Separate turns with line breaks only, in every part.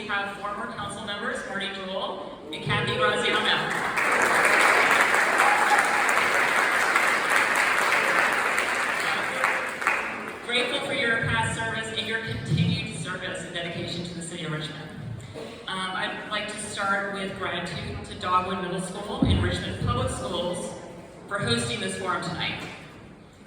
have former council members Marty Jewell and Kathy Graziano. Grateful for your past service and your continued service and dedication to the city of Richmond. I'd like to start with gratitude to Dogwood Middle School and Richmond Public Schools for hosting this forum tonight.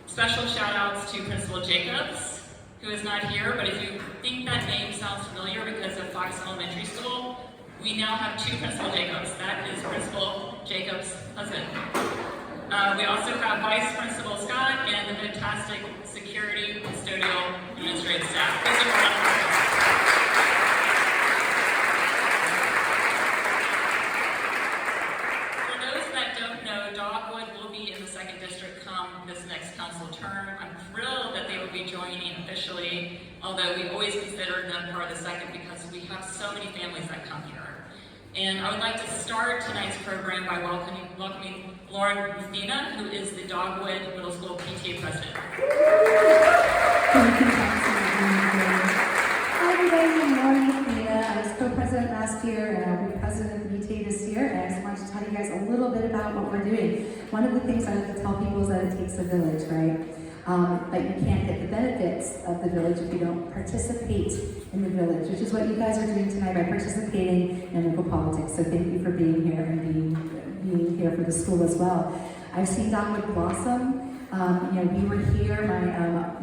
Special shout outs to Principal Jacobs, who is not here, but if you think that name sounds familiar because of Fox Elementary School, we now have two Principal Jacobs. That is Principal Jacobs' husband. We also have Vice Principal Scott and the fantastic security, custodial, administrative staff. Those are wonderful. For those that don't know, Dogwood will be in the 2nd District come this next council term. I'm thrilled that they will be joining officially, although we always considered them part of the 2nd because we have so many families that come here. And I would like to start tonight's program by welcoming Lauren Messina, who is the Dogwood Middle School PTA President.
Thank you, Councilman. Hi everybody, I'm Lauren Messina. I was co-president last year and I'll be president of the PTA this year. And I just wanted to tell you guys a little bit about what we're doing. One of the things I like to tell people is that it takes a village, right? But you can't get the benefits of the village if you don't participate in the village, which is what you guys are doing tonight by participating in local politics. So thank you for being here and being here for the school as well. I've seen Dogwood blossom. We were here, my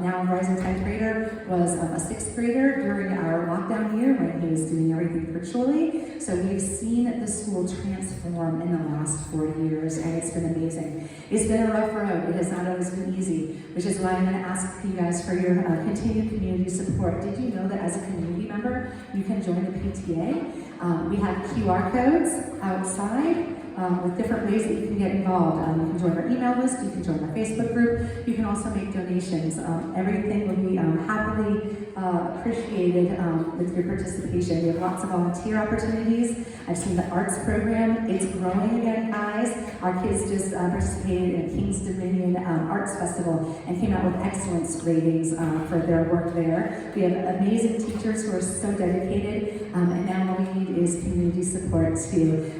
now rising 10th grader was a 6th grader during our lockdown year when he was doing everything virtually. So we've seen the school transform in the last 4 years, and it's been amazing. It's been a rough road. It has not always been easy, which is why I'm going to ask you guys for your continued community support. Did you know that as a community member, you can join the PTA? We have QR codes outside. With different ways that you can get involved. You can join our email list, you can join our Facebook group, you can also make donations. Everything will be happily appreciated with your participation. We have lots of volunteer opportunities. I've seen the arts program, it's growing again, guys. Our kids just participated in a King's Dominion Arts Festival and came out with excellence ratings for their work there. We have amazing teachers who are so dedicated, and now all we need is community support too,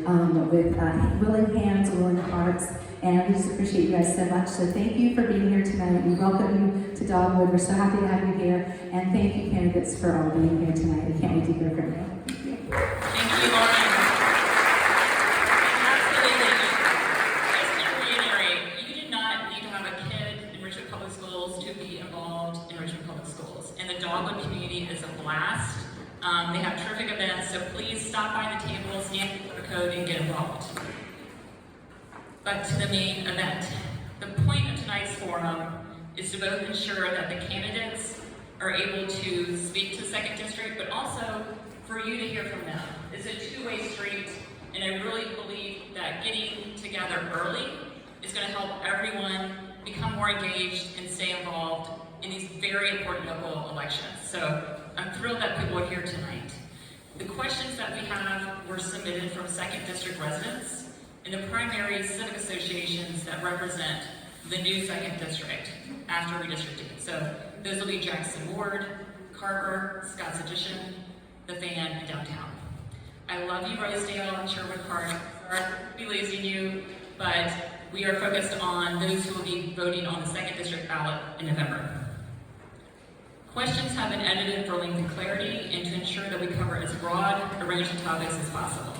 with willing hands, willing hearts, and we just appreciate you guys so much. So thank you for being here tonight. We welcome you to Dogwood. We're so happy to have you here, and thank you, candidates, for all being here tonight. We can't wait to hear from you.
Thank you, Lauren. Absolutely. Just to reiterate, you do not need to have a kid in Richmond Public Schools to be involved in Richmond Public Schools, and the Dogwood community is a blast. They have terrific events, so please stop by the table, scan the code, and get involved. But to the main event. The point of tonight's forum is to both ensure that the candidates are able to speak to the 2nd District, but also for you to hear from them. It's a two-way street, and I really believe that getting together early is going to help everyone become more engaged and stay involved in these very important local elections. So I'm thrilled that people are here tonight. The questions that we have were submitted from 2nd District residents and the primary civic associations that represent the new 2nd District after redistricting. So those will be Jackson Ward, Carver, Scott's Addition, The Fan, and Downtown. I love you, Rosedale, and Sherwood Park. Sorry to be losing you, but we are focused on those who will be voting on the 2nd District ballot in November. Questions have been edited for length and clarity and to ensure that we cover as broad a range of topics as possible.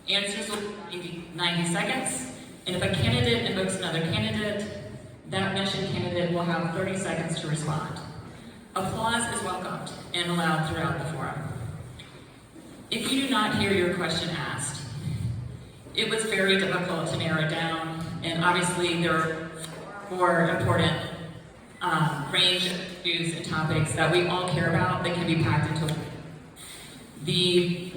Answers will be 90 seconds, and if a candidate invokes another candidate, that mentioned candidate will have 30 seconds to respond. Applause is welcomed and allowed throughout the forum. If you do not hear your question asked, it was very difficult to narrow it down, and obviously there are more important range of issues and topics that we all care about that can be packed into the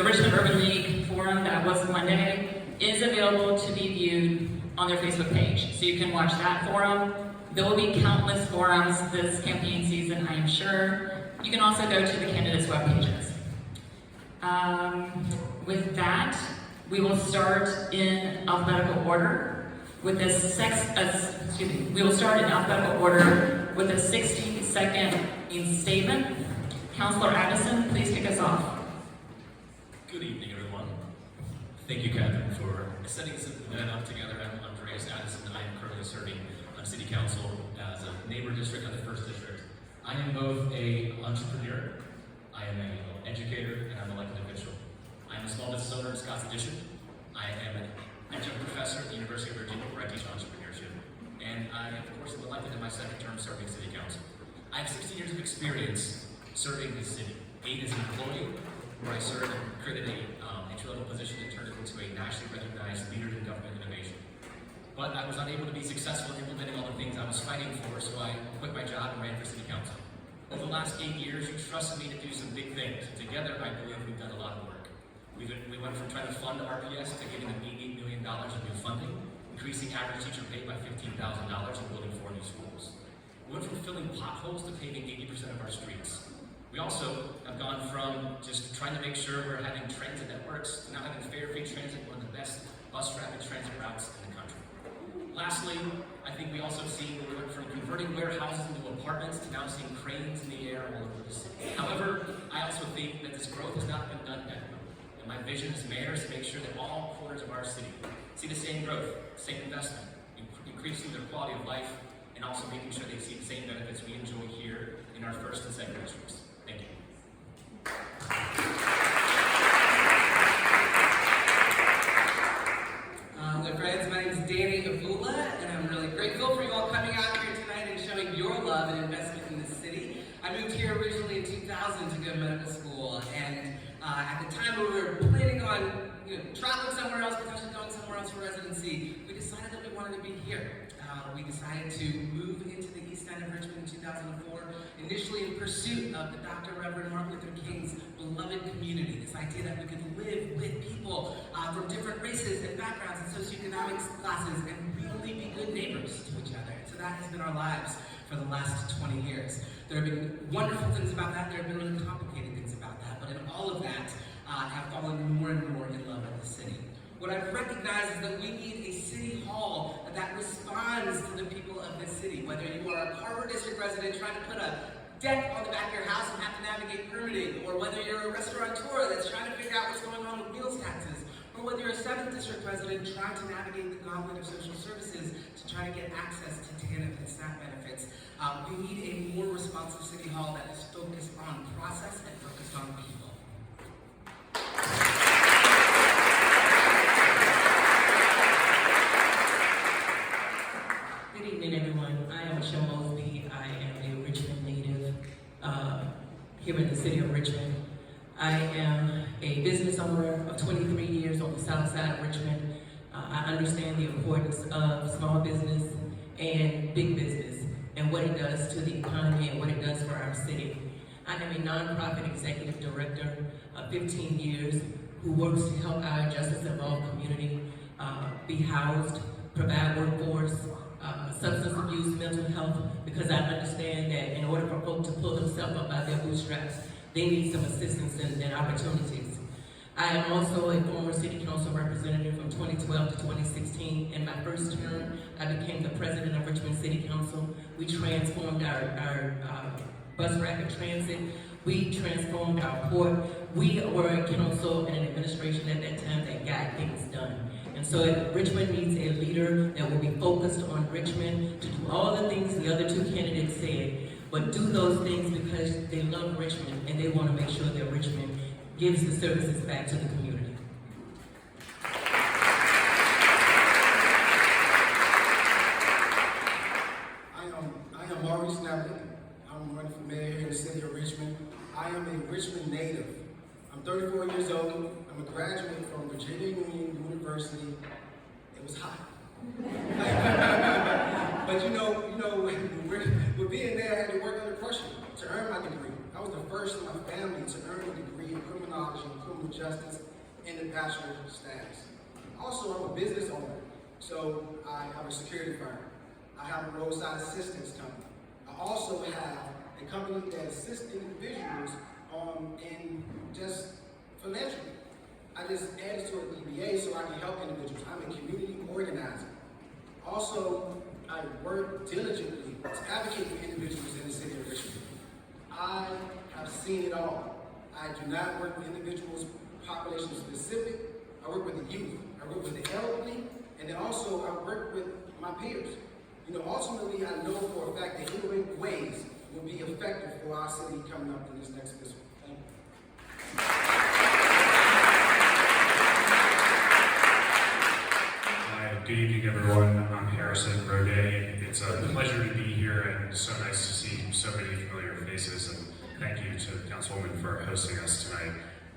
Richmond Urban League forum that was Monday is available to be viewed on their Facebook page. So you can watch that forum. There will be countless forums this campaign season, I am sure. You can also go to the candidates' web pages. With that, we will start in alphabetical order with a 60-second statement. Councilor Addison, please kick us off.
Good evening, everyone. Thank you, Catherine, for setting this event up together. I'm Andreas Addison, and I am currently serving on City Council as a neighbor district on the 1st District. I am both an entrepreneur, I am an educator, and I'm an elected official. I am a small business owner in Scott's Addition. I am an adjunct professor at the University of Virginia, where I teach entrepreneurship. And I, of course, am elected in my second term serving City Council. I have 16 years of experience serving the city. 8 as an employee, where I served and created a entry-level position and turned it into a nationally recognized leader in government innovation. But I was unable to be successful in implementing all the things I was fighting for, so I quit my job and ran for City Council. Over the last 8 years, you trusted me to do some big things. Together, I believe we've done a lot of work. We went from trying to fund RPS to giving them $88 million in new funding, increasing average teacher pay by $15,000 and building 4 new schools. We went from filling potholes to paving 80% of our streets. We also have gone from just trying to make sure we're having transit that works to now having fare-free transit, one of the best bus rapid transit routes in the country. Lastly, I think we also see we went from converting warehouses into apartments to now seeing cranes in the air all over the city. However, I also think that this growth has not been done yet. And my vision as mayor is to make sure that all corners of our city see the same growth, same investment, increasing their quality of life, and also making sure they see the same benefits we enjoy here in our 1st and 2nd districts. Thank you.
Hello friends, my name is Danny Avula, and I'm really grateful for you all coming out here tonight and showing your love and investment in the city. I moved here originally in 2000 to go to medical school, and at the time we were planning on traveling somewhere else, potentially going somewhere else for residency, we decided that we wanted to be here. We decided to move into the east side of Richmond in 2004, initially in pursuit of the Dr. Reverend Martin Luther King's beloved community, this idea that we could live with people from different races and backgrounds and socioeconomic classes and really be good neighbors to each other. So that has been our lives for the last 20 years. There have been wonderful things about that, there have been really complicated things about that, but in all of that, have fallen more and more in love with the city. What I've recognized is that we need a city hall that responds to the people of this city. Whether you are a Carver District resident trying to put a deck on the back of your house and have to navigate permitting, or whether you're a restaurateur that's trying to figure out what's going on with meals taxes, or whether you're a 7th District resident trying to navigate the gauntlet of social services to try to get access to TANF and SNAP benefits. We need a more responsive city hall that is focused on process and focused on people.
Good evening, everyone. I am Michelle Mosby. I am a Richmond native here in the city of Richmond. I am a business owner of 23 years on the south side of Richmond. I understand the importance of small business and big business and what it does to the economy and what it does for our city. I am a nonprofit executive director of 15 years who works to help our justice-involved community be housed, provide workforce, substance abuse, mental health, because I understand that in order for folks to pull themselves up by their bootstraps, they need some assistance and opportunities. I am also a former city council representative from 2012 to 2016. In my first term, I became the president of Richmond City Council. We transformed our bus rapid transit. We transformed our port. We were a council and an administration at that time that got things done. And so Richmond needs a leader that will be focused on Richmond to do all the things the other 2 candidates said, but do those things because they love Richmond and they want to make sure that Richmond gives the services back to the community.
I am Maurice Snapper. I'm running for mayor here in the city of Richmond. I am a Richmond native. I'm 34 years old. I'm a graduate from Virginia Union University. It was hot. But with being there, I had to work under pressure to earn my degree. I was the first in my family to earn a degree in criminology and criminal justice and the bachelor status. Also, I'm a business owner, so I have a security firm. I have a roadside assistance company. I also have a company that assists individuals in just philanthropy. I just added to a DBA so I can help individuals. I'm a community organizer. Also, I work diligently to advocate for individuals in the city of Richmond. I I've seen it all. I do not work with individuals, population specific. I work with the youth. I work with the elderly, and then also I work with my peers. Ultimately, I know for a fact that innovative ways will be effective for our city coming up in this next fiscal. Thank you.
Hi, good evening, everyone. I'm Harrison Rode. It's a pleasure to be here and so nice to see so many familiar faces. And thank you to Councilwoman for hosting us tonight.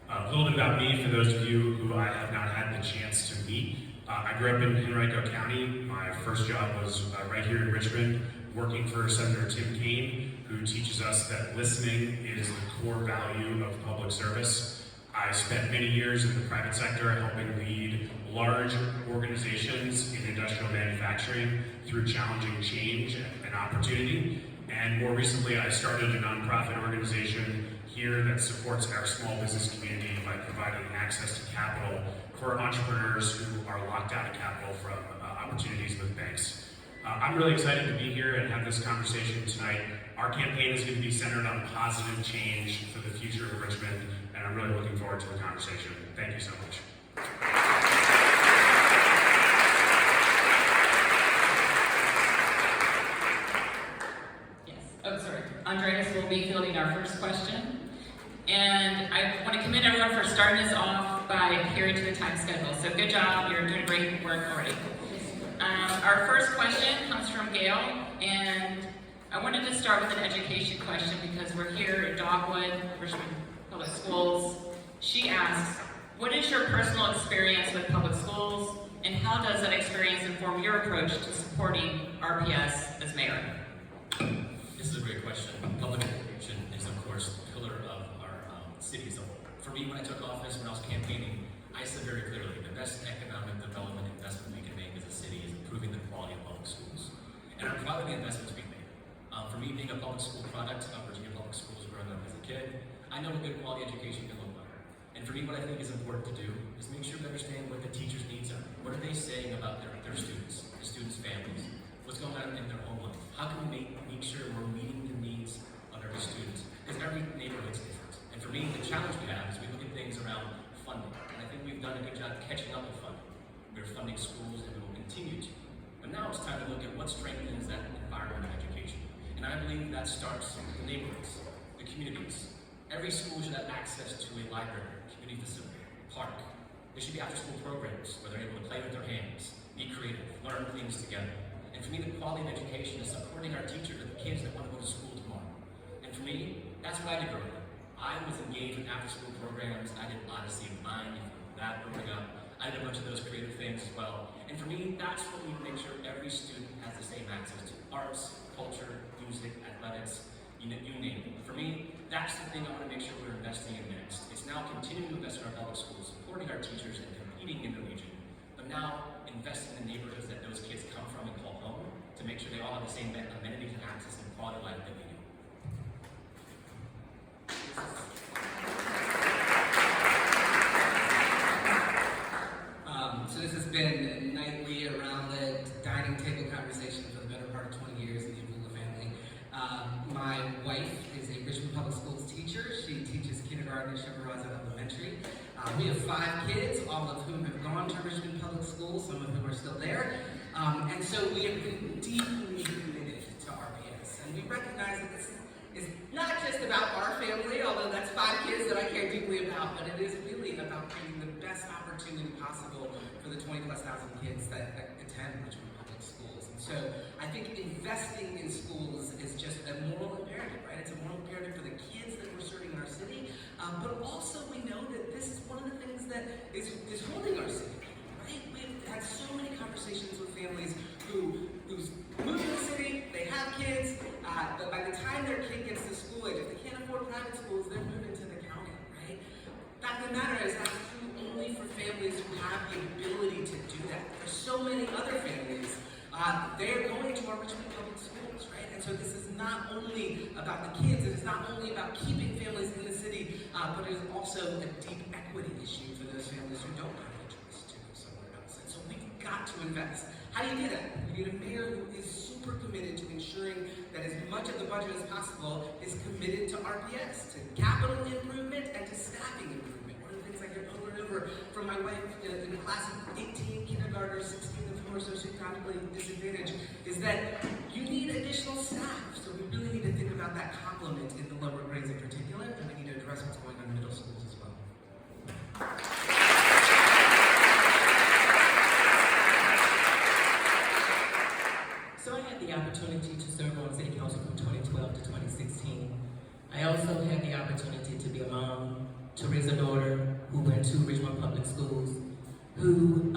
A little bit about me for those of you who I have not had the chance to meet. I grew up in Henrico County. My first job was right here in Richmond, working for Senator Tim Kaine, who teaches us that listening is the core value of public service. I spent many years in the private sector helping lead large organizations in industrial manufacturing through challenging change and opportunity. And more recently, I started a nonprofit organization here that supports our small business community by providing access to capital for entrepreneurs who are locked out of capital from opportunities with banks. I'm really excited to be here and have this conversation tonight. Our campaign is going to be centered on positive change for the future of Richmond, and I'm really looking forward to the conversation. Thank you so much.
Yes. Oh, sorry. Andreas will be fielding our first question. And I want to commend everyone for starting us off by adhering to the time schedule. So good job. You're doing great work already. Our first question comes from Gail, and I wanted to start with an education question because we're here at Dogwood, Richmond Public Schools. She asks, what is your personal experience with public schools, and how does that experience inform your approach to supporting RPS as mayor?
This is a great question. Public education is, of course, the pillar of our city as a whole. For me, when I took office, when I was campaigning, I said very clearly, the best economic development investment we can make as a city is improving the quality of public schools. And I'm proud of the investments we've made. For me, being a public school product of Virginia Public Schools growing up as a kid, I know what good quality education can look like. And for me, what I think is important to do is make sure we understand what the teachers' needs are. What are they saying about their students, the students' families? What's going on in their home life? How can we make sure we're meeting the needs of every student? Because every neighborhood's different. And for me, the challenge we have is we look at things around funding. And I think we've done a good job catching up with funding. We're funding schools and we will continue to. But now it's time to look at what strengthens that environment of education. And I believe that starts with the neighborhoods, the communities. Every school should have access to a library, community facility, park. There should be after-school programs where they're able to play with their hands, be creative, learn things together. And for me, the quality of education is supporting our teachers and the kids that want to go to school tomorrow. And for me, that's what I did growing up. I was engaged with after-school programs. I did Odyssey of Mind, that growing up. I did a bunch of those creative things as well. And for me, that's what we make sure every student has the same access to. Arts, culture, music, athletics, you name it. For me, that's the thing I want to make sure we're investing in next. It's now continuing to invest in our public schools, supporting our teachers and competing in the region, but now investing in the neighborhoods that those kids come from and call home to make sure they all have the same amenities and access and quality of life that we do.
So this has been nightly around the dining table conversation for the better part of 20 years in the Avula family. My wife is a Richmond Public Schools teacher. She teaches kindergarten at Shepherd Elementary. We have 5 kids, all of whom have gone to Richmond Public Schools, some of whom are still there. And so we have been deeply committed to RPS. And we recognize that this is not just about our family, although that's 5 kids that I care deeply about, but it is really about creating the best opportunity possible for the 20+ thousand kids that attend Richmond Public Schools. And so I think investing in schools is just a moral imperative, right? It's a moral imperative for the kids that we're serving in our city, but also we know that this is one of the things that is holding our city, right? We've had so many conversations with families who's moved to the city, they have kids, but by the time their kid gets to school age, if they can't afford private schools, they're moving to the county, right? Fact of the matter is that's true only for families who have the ability to do that. There's so many other families, they're going to our Richmond Public Schools, right? And so this is not only about the kids, it is not only about keeping families in the city, but it is also a deep equity issue for those families who don't have the choice to go somewhere else. And so we've got to invest. How do you do that? You need a mayor who is super committed to ensuring that as much of the budget as possible is committed to RPS, to capital improvement and to staffing improvement. One of the things I hear over and over from my wife in a class of 18 kindergartners, 16 of whom are socioeconomically disadvantaged, is that you need additional staff. So we really need to think about that complement in the lower grades in particular, and we need to address what's going on in middle schools as well.
So I had the opportunity to serve on City Council from 2012 to 2016. I also had the opportunity to be a mom, to raise a daughter who went to Richmond Public Schools, who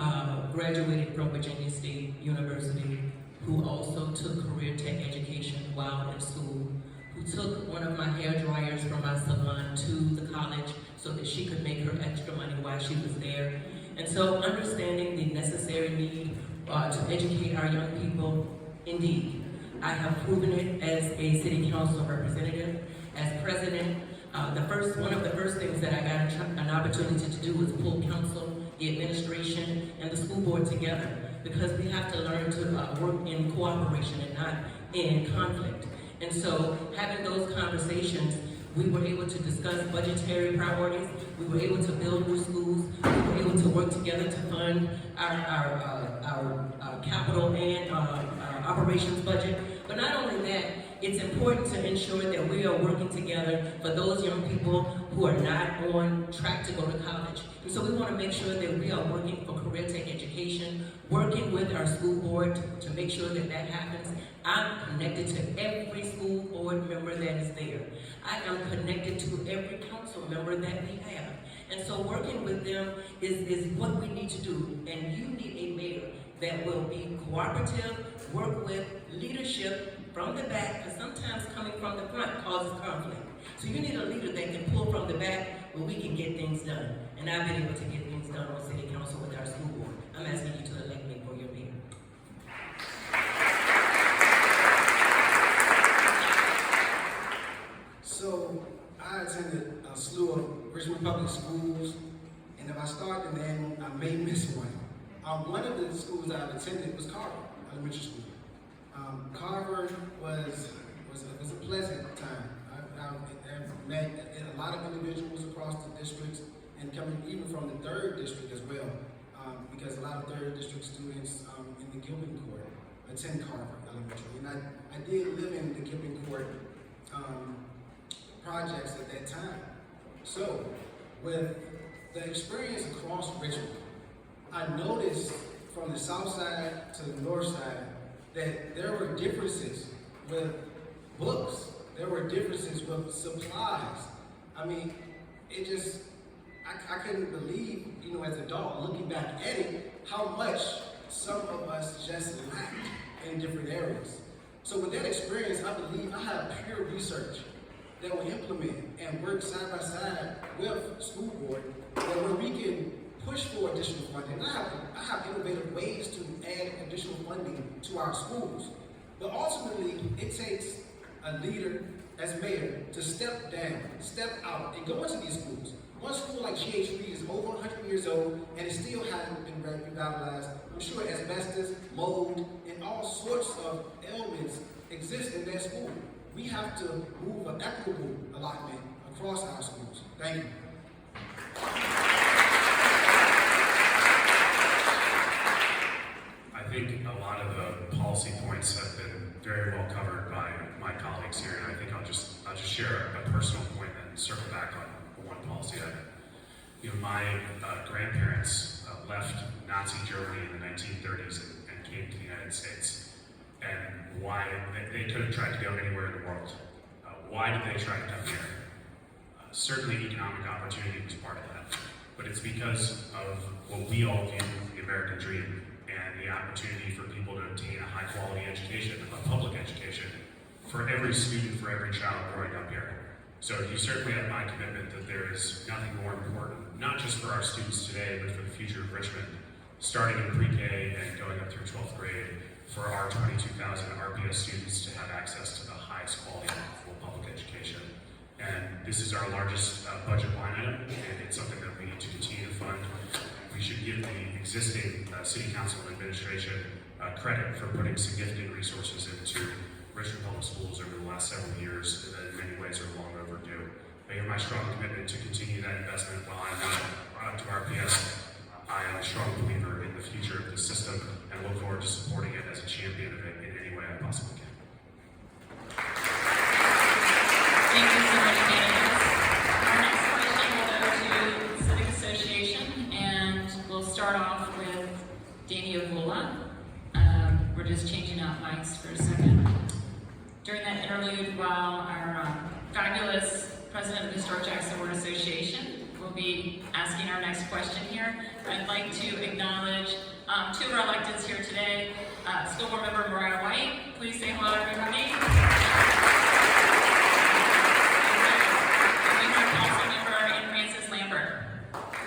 graduated from Virginia State University, who also took career tech education while in school, who took one of my hair dryers from my salon to the college so that she could make her extra money while she was there. And so understanding the necessary need to educate our young people, indeed. I have proven it as a city council representative, as president. One of the first things that I got an opportunity to do was pull council, the administration, and the school board together, because we have to learn to work in cooperation and not in conflict. And so having those conversations, we were able to discuss budgetary priorities, we were able to build new schools, we were able to work together to fund our capital and operations budget. But not only that, it's important to ensure that we are working together for those young people who are not on track to go to college. And so we want to make sure that we are working for career tech education, working with our school board to make sure that that happens. I'm connected to every school board member that is there. I am connected to every council member that we have. And so working with them is what we need to do. And you need a mayor that will be cooperative, work with leadership from the back, because sometimes coming from the front causes conflict. So you need a leader that can pull from the back where we can get things done. And I've been able to get things done on city council with our school board. I'm asking you to elect me for your mayor.
So I attended a slew of Richmond Public Schools, and if I start the name, I may miss one. One of the schools that I've attended was Carver Elementary School. Carver was a pleasant time. I've met a lot of individuals across the districts, and coming even from the 3rd district as well, because a lot of 3rd district students in the Gilpin Court attend Carver Elementary. And I did live in the Gilpin Court projects at that time. So with the experience across Richmond, I noticed from the south side to the north side that there were differences with books. There were differences with supplies. I mean, it just, I couldn't believe, as an adult, looking back at it, how much some of us just lacked in different areas. So with that experience, I believe I have peer research that will implement and work side by side with school board, where we can push for additional funding. I have innovative ways to add additional funding to our schools. But ultimately, it takes a leader as mayor to step down, step out, and go into these schools. One school like GHB is over 100 years old, and it still hasn't been revitalized. I'm sure asbestos, mold, and all sorts of ailments exist in that school. We have to move an equitable allotment across our schools. Thank you.
I think a lot of the policy points have been very well covered by my colleagues here, and I think I'll just share a personal point and circle back on one policy item. My grandparents left Nazi Germany in the 1930s and came to the United States. And why they could have tried to go anywhere in the world. Why did they try to come here? Certainly economic opportunity was part of that, but it's because of what we all view the American dream and the opportunity for people to obtain a high quality education, a public education, for every student, for every child growing up here. So you certainly have my commitment that there is nothing more important, not just for our students today, but for the future of Richmond, starting in pre-K and going up through 12th grade, for our 22,000 RPS students to have access to the highest quality full public education. And this is our largest budget line item, and it's something that we need to continue to fund we should give the existing City Council and administration credit for putting significant resources into Richmond Public Schools over the last several years that in many ways are long overdue. They have my strong commitment to continue that investment behind to RPS. I am a strong believer in the future of the system and look forward to supporting it as a champion of it in any way I possibly can.
Thank you so much, Dennis. Our next question will go to Civic Association, and we'll start off with Danny Avula. We're just changing out mics for a second. During that interlude, while our fabulous president of the Historic Jackson Ward Association will be asking our next question here, I'd like to acknowledge two of our electeds here today. School Board Member Mayoral White, please say hello, everybody. And we have Council Member Ann Francis Lambert.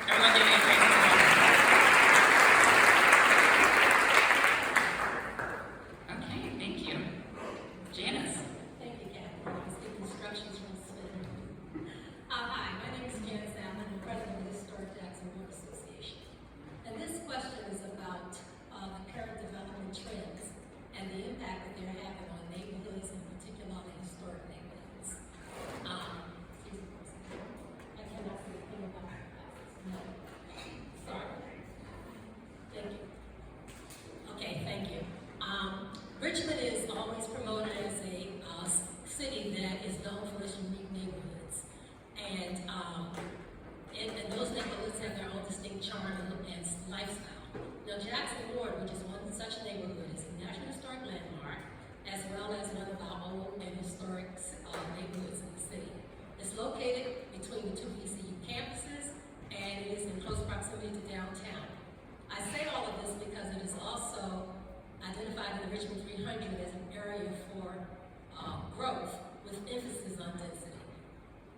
Everyone give me a Francis Lambert. Okay, thank you. Janice.
Thank you, Catherine. I was getting instructions from Smith. Hi, my name is Janice Allen. I'm president of the Historic Jackson Ward Association. And this question is about the current development trends and the impact that they're having on neighborhoods, and particularly historic neighborhoods. Excuse me. I cannot see a thing about my glasses. No. Sorry. Thank you. Okay, thank you. Richmond is always promoted as a city that is known for its unique neighborhoods. And those neighborhoods have their own distinct charm and lifestyle. Now, Jackson Ward, which is one such neighborhood, is a National Historic Landmark, as well as one of our old and historic neighborhoods in the city. It's located between the two ECU campuses, and it is in close proximity to downtown. I say all of this because it is also identified in the Richmond 300 as an area for growth with emphasis on density.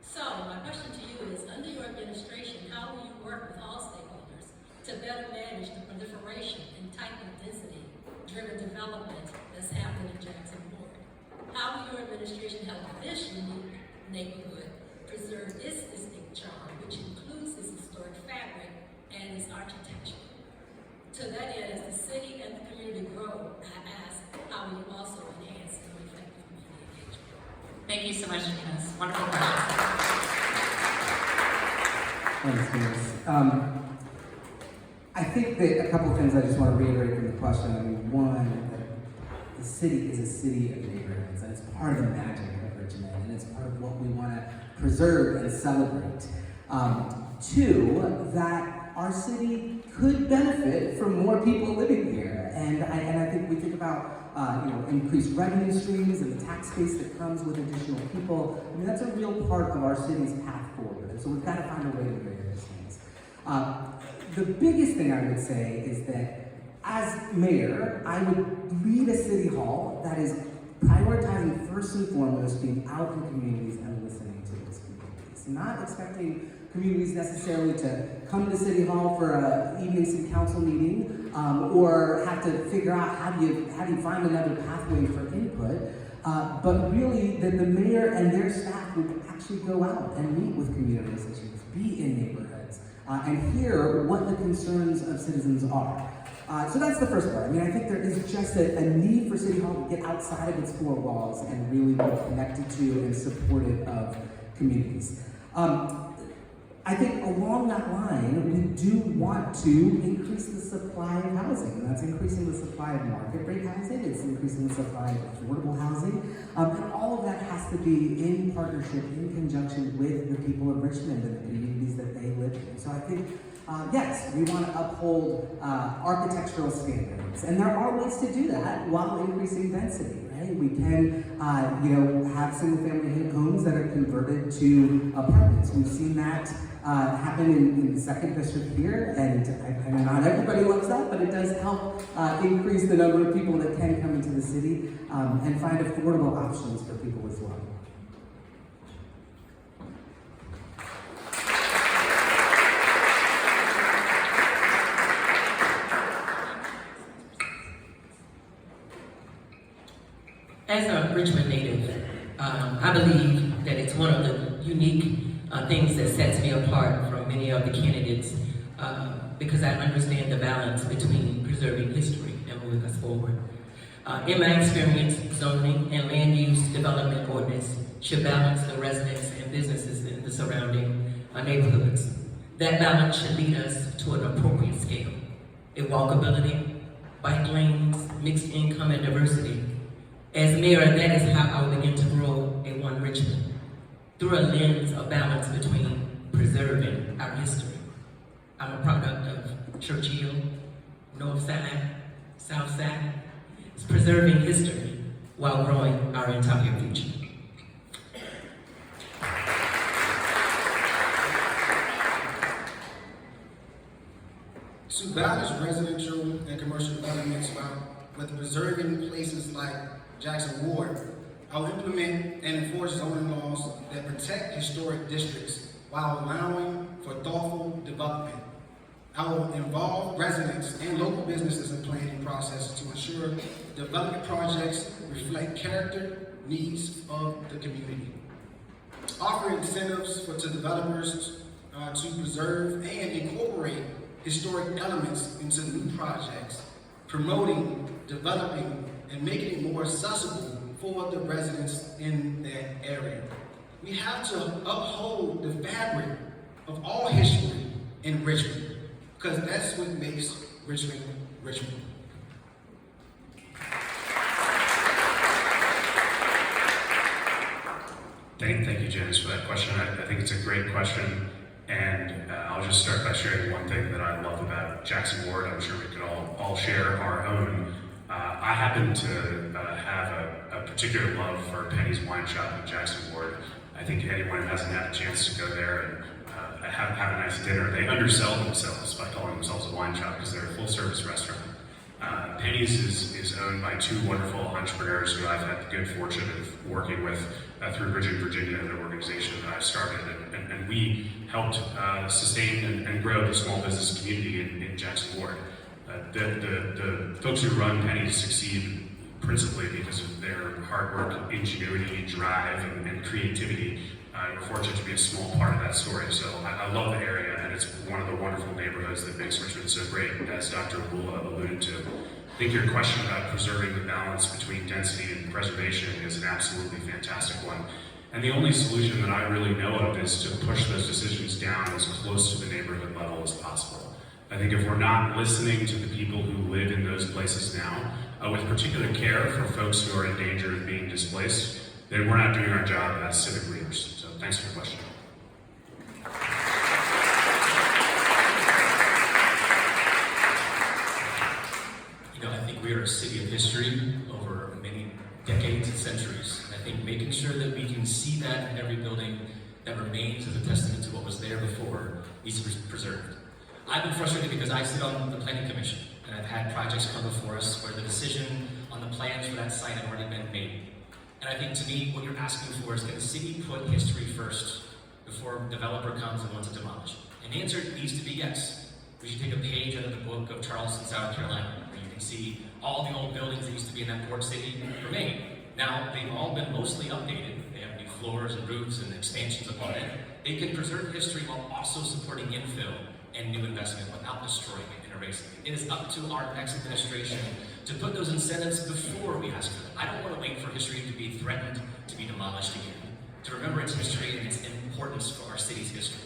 So my question to you is, under your administration, how will you work with all stakeholders to better manage the proliferation and type of density-driven development that's happening in Jackson Ward? How will your administration help this unique neighborhood preserve its distinct charm, which includes its historic fabric and its architecture? To that end, as the city and the community grow, I ask, how will you also enhance your effective community engagement?
Thank you so much, Janice. Wonderful question.
Thanks, Denise. I think that a couple of things I just want to reiterate from the question. I mean, one, that the city is a city of neighborhoods, and it's part of the magic of Richmond, and it's part of what we want to preserve and celebrate. Two, that our city could benefit from more people living here, and I think we think about increased revenue streams and the tax base that comes with additional people. I mean, that's a real part of our city's path forward, and so we've got to find a way to bring those things. The biggest thing I would say is that as mayor, I would lead a city hall that is prioritizing first and foremost being out in communities and listening to those communities, not expecting communities necessarily to come to City Hall for an evening city council meeting, or have to figure out how do you find another pathway for input, but really that the mayor and their staff would actually go out and meet with community associations, be in neighborhoods, and hear what the concerns of citizens are. So that's the first part. I mean, I think there is just a need for City Hall to get outside of its four walls and really be connected to and supportive of communities. I think along that line, we do want to increase the supply of housing, and that's increasing the supply of market rate housing, it's increasing the supply of affordable housing, and all of that has to be in partnership, in conjunction with the people of Richmond and the communities that they live in. So I think, yes, we want to uphold architectural standards, and there are ways to do that while increasing density. Right? We can, have single-family homes that are converted to apartments. We've seen that happen in the second district here, and I know not everybody loves that, but it does help increase the number of people that can come into the city and find affordable options for people as well.
As a Richmond native, I believe that it's one of the unique things that sets me apart from many of the candidates because I understand the balance between preserving history and moving us forward. In my experience, zoning and land use development ordinance should balance the residents and businesses in the surrounding neighborhoods. That balance should lead us to an appropriate scale. In walkability, bike lanes, mixed income, and diversity. As mayor, that is how I will begin to grow a One Richmond, through a lens of balance between preserving our history. I'm a product of Churchill, North Side, South Side. It's preserving history while growing our entire future.
To balance residential and commercial developments with preserving places like Jackson Ward, I will implement and enforce zoning laws that protect historic districts while allowing for thoughtful development. I will involve residents and local businesses in planning processes to ensure development projects reflect character needs of the community. Offer incentives to developers to preserve and incorporate historic elements into new projects, promoting, developing, and making it more accessible for the residents in that area. We have to uphold the fabric of all history in Richmond, because that's what makes Richmond, Richmond.
Thank you, Janice, for that question. I think it's a great question, and I'll just start by sharing one thing that I love about Jackson Ward. I'm sure we could all share our own. I happen to have a particular love for Penny's Wine Shop in Jackson Ward. I think anyone who hasn't had a chance to go there and have a nice dinner, they undersell themselves by calling themselves a wine shop because they're a full-service restaurant. Penny's is owned by two wonderful entrepreneurs who I've had the good fortune of working with through Bridging Virginia, an organization that I started, and we helped sustain and grow the small business community in Jackson Ward. The folks who run Penny's succeed principally because of their hard work, ingenuity, drive, and creativity. We're fortunate to be a small part of that story. So I love the area, and it's one of the wonderful neighborhoods that makes Richmond so great, as Dr. Abula alluded to. I think your question about preserving the balance between density and preservation is an absolutely fantastic one. And the only solution that I really know of is to push those decisions down as close to the neighborhood level as possible. I think if we're not listening to the people who live in those places now, with particular care for folks who are in danger of being displaced, then we're not doing our job as civic leaders. So thanks for the question.
You know, I think we are a city of history over many decades and centuries. And I think making sure that we can see that in every building that remains as a testament to what was there before needs to be preserved. I've been frustrated because I sit on the planning commission, and I've had projects come before us where the decision on the plans for that site have already been made. And I think to me, what you're asking for is, can the city put history first before a developer comes and wants to demolish it? And the answer needs to be yes. We should take a page out of the book of Charleston, South Carolina, where you can see all the old buildings that used to be in that port city remain. Now, they've all been mostly updated. They have new floors and roofs and expansions upon it. They can preserve history while also supporting infill and new investment without destroying it and erasing it. It is up to our next administration to put those incentives before we ask for them. I don't want to wait for history to be threatened to be demolished again, to remember its history and its importance for our city's history.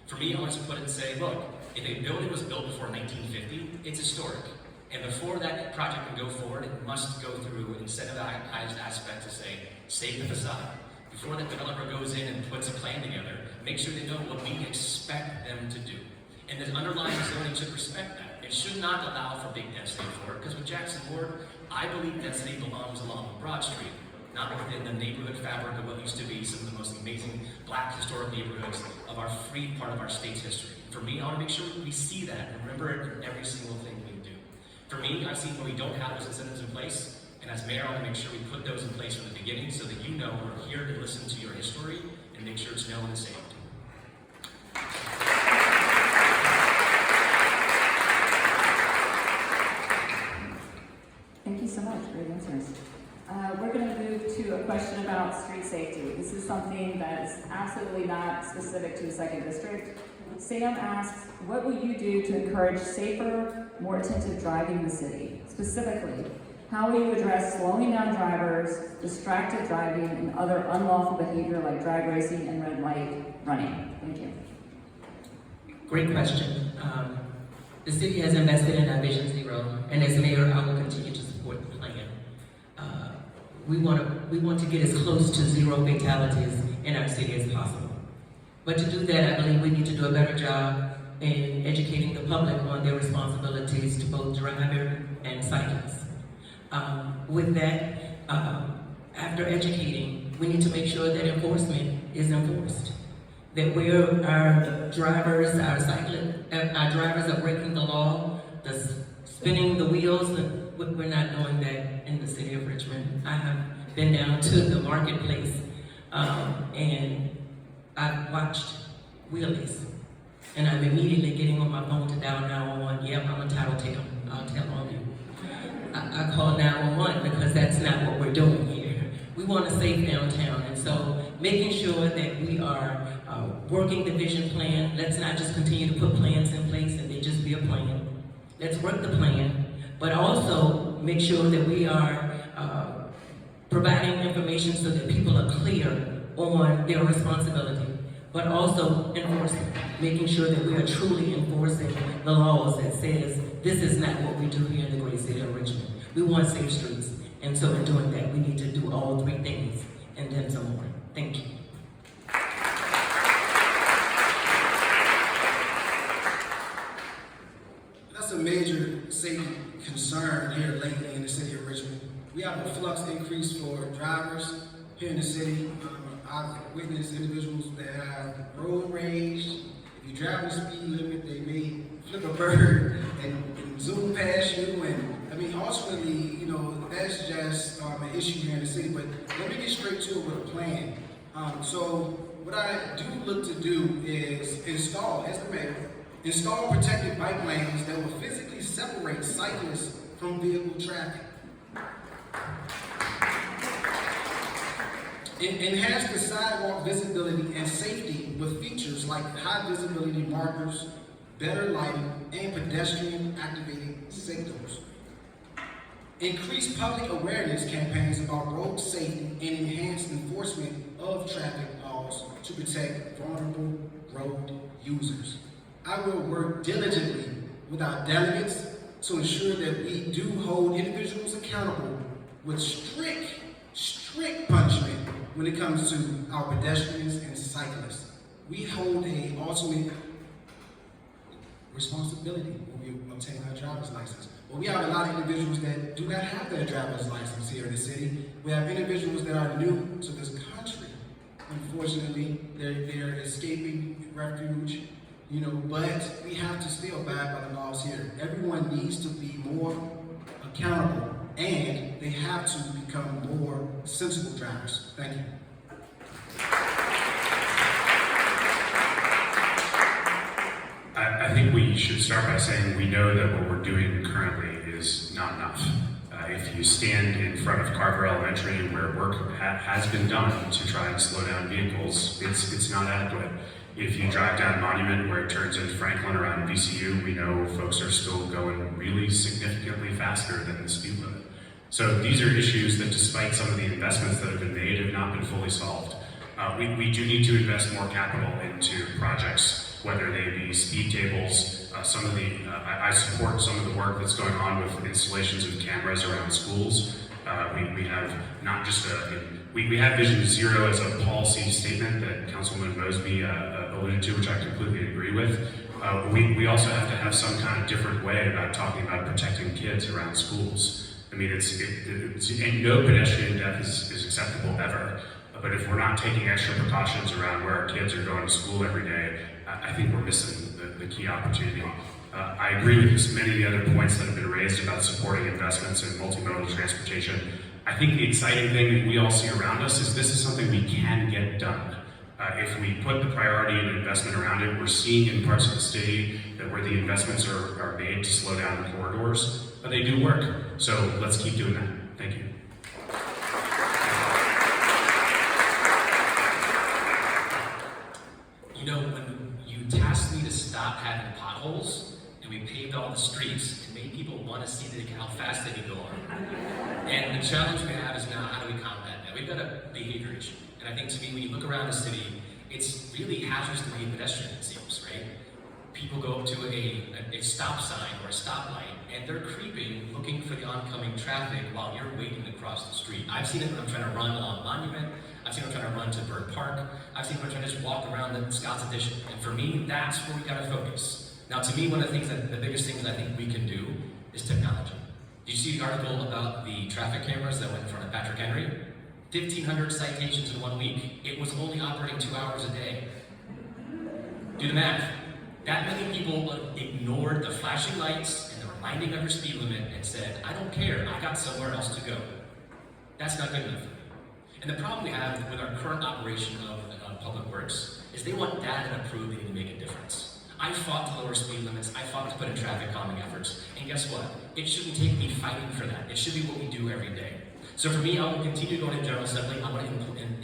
For me, I want to put it and say, look, if a building was built before 1950, it's historic. And before that project can go forward, it must go through incentivized aspects to say, save the facade. Before that developer goes in and puts a plan together, make sure they know what we expect them to do. And the underlying zoning should respect that. It should not allow for big density for it, because with Jackson Ward, I believe density belongs along Broad Street, not within the neighborhood fabric of what used to be some of the most amazing Black historic neighborhoods of our free part of our state's history. For me, I want to make sure we see that and remember it in every single thing we do. For me, I've seen when we don't have those incentives in place, and as mayor, I want to make sure we put those in place from the beginning so that you know we're here to listen to your history and make sure it's known and saved.
Thank you so much. Great answers. We're going to move to a question about street safety. This is something that is absolutely not specific to the second district. Sam asks, what will you do to encourage safer, more attentive driving in the city? Specifically, how will you address slowing down drivers, distracted driving, and other unlawful behavior like drag racing and red light running? Thank you.
Great question. The city has invested in our Vision Zero, and as mayor, I will continue to support the plan. We want to get as close to zero fatalities in our city as possible. But to do that, I believe we need to do a better job in educating the public on their responsibilities to both driver and cyclists. With that, after educating, we need to make sure that enforcement is enforced. That where our drivers, our drivers are breaking the law, spinning the wheels, we're not doing that in the city of Richmond. I have been down to the marketplace and I've watched wheelies, and I'm immediately getting on my phone to dial 911. Yep, I'm a tattletale. I'll tell on you. I call 911 because that's not what we're doing here. We want a safe downtown, and so making sure that we are working the vision plan. Let's not just continue to put plans in place and they just be a plan. Let's work the plan, but also make sure that we are providing information so that people are clear on their responsibility, but also enforcement, making sure that we are truly enforcing the laws that says this is not what we do here in the great city of Richmond. We want safe streets, and so in doing that, we need to do all three things and then some more. Thank you.
That's a major safety concern here lately in the city of Richmond. We have a flux increase for drivers here in the city. I've witnessed individuals that have road rage. If you drive the speed limit, they may flip a bird and zoom past you. And I mean, ultimately, that's just an issue here in the city. But let me get straight to it with a plan. So what I do look to do is install, as the mayor, install protected bike lanes that will physically separate cyclists from vehicle traffic. Enhance the sidewalk visibility and safety with features like high visibility markers, better lighting, and pedestrian activated signals. Increase public awareness campaigns about road safety and enhance enforcement of traffic laws to protect vulnerable road users. I will work diligently with our delegates to ensure that we do hold individuals accountable with strict punishment when it comes to our pedestrians and cyclists. We hold a ultimate responsibility when we obtain our driver's license. But we have a lot of individuals that do not have their driver's license here in the city. We have individuals that are new to this country. Unfortunately, they're escaping refuge, but we have to still abide by the laws here. Everyone needs to be more accountable, and they have to become more sensible drivers. Thank you.
I think we should start by saying we know that what we're doing currently is not enough. If you stand in front of Carver Elementary, where work has been done to try and slow down vehicles, it's not adequate. If you drive down Monument, where it turns into Franklin around VCU, we know folks are still going really significantly faster than the speed limit. So these are issues that, despite some of the investments that have been made, have not been fully solved. We do need to invest more capital into projects, whether they be speed tables. I support some of the work that's going on with installations of cameras around schools. We have not just we have Vision Zero as a policy statement that Councilwoman Mosby alluded to, which I completely agree with. We also have to have some kind of different way about talking about protecting kids around schools. I mean, and no pedestrian death is acceptable ever. But if we're not taking extra precautions around where our kids are going to school every day, I think we're missing the key opportunity. I agree with many of the other points that have been raised about supporting investments in multimodal transportation. I think the exciting thing that we all see around us is this is something we can get done. If we put the priority and investment around it, we're seeing in parts of the city that where the investments are made to slow down the corridors, but they do work. So let's keep doing that. Thank you.
When you tasked me to streets and make people want to see how fast they can go on. And the challenge we have is now, how do we combat that? We've got a behavior issue. And I think to me, when you look around the city, it's really hazardous to be a pedestrian, it seems, right? People go up to a stop sign or a stoplight, and they're creeping, looking for the oncoming traffic while you're waiting to cross the street. I've seen it when I'm trying to run along Monument. I've seen it when I'm trying to run to Bird Park. I've seen it when I'm trying to just walk around the Scott's Addition. And for me, that's where we gotta focus. Now, to me, one of the things the biggest things I think we can do is technology. Did you see the article about the traffic cameras that went in front of Patrick Henry? 1,500 citations in 1 week. It was only operating 2 hours a day. Do the math. That many people ignored the flashing lights and the reminding of your speed limit and said, I don't care, I got somewhere else to go. That's not good enough. And the problem we have with our current operation of Public Works is they want data to prove they can make a difference. I fought to lower speed limits, I fought to put in traffic calming efforts, and guess what? It shouldn't take me fighting for that. It should be what we do every day. So for me, I will continue going to General Assembly. I want to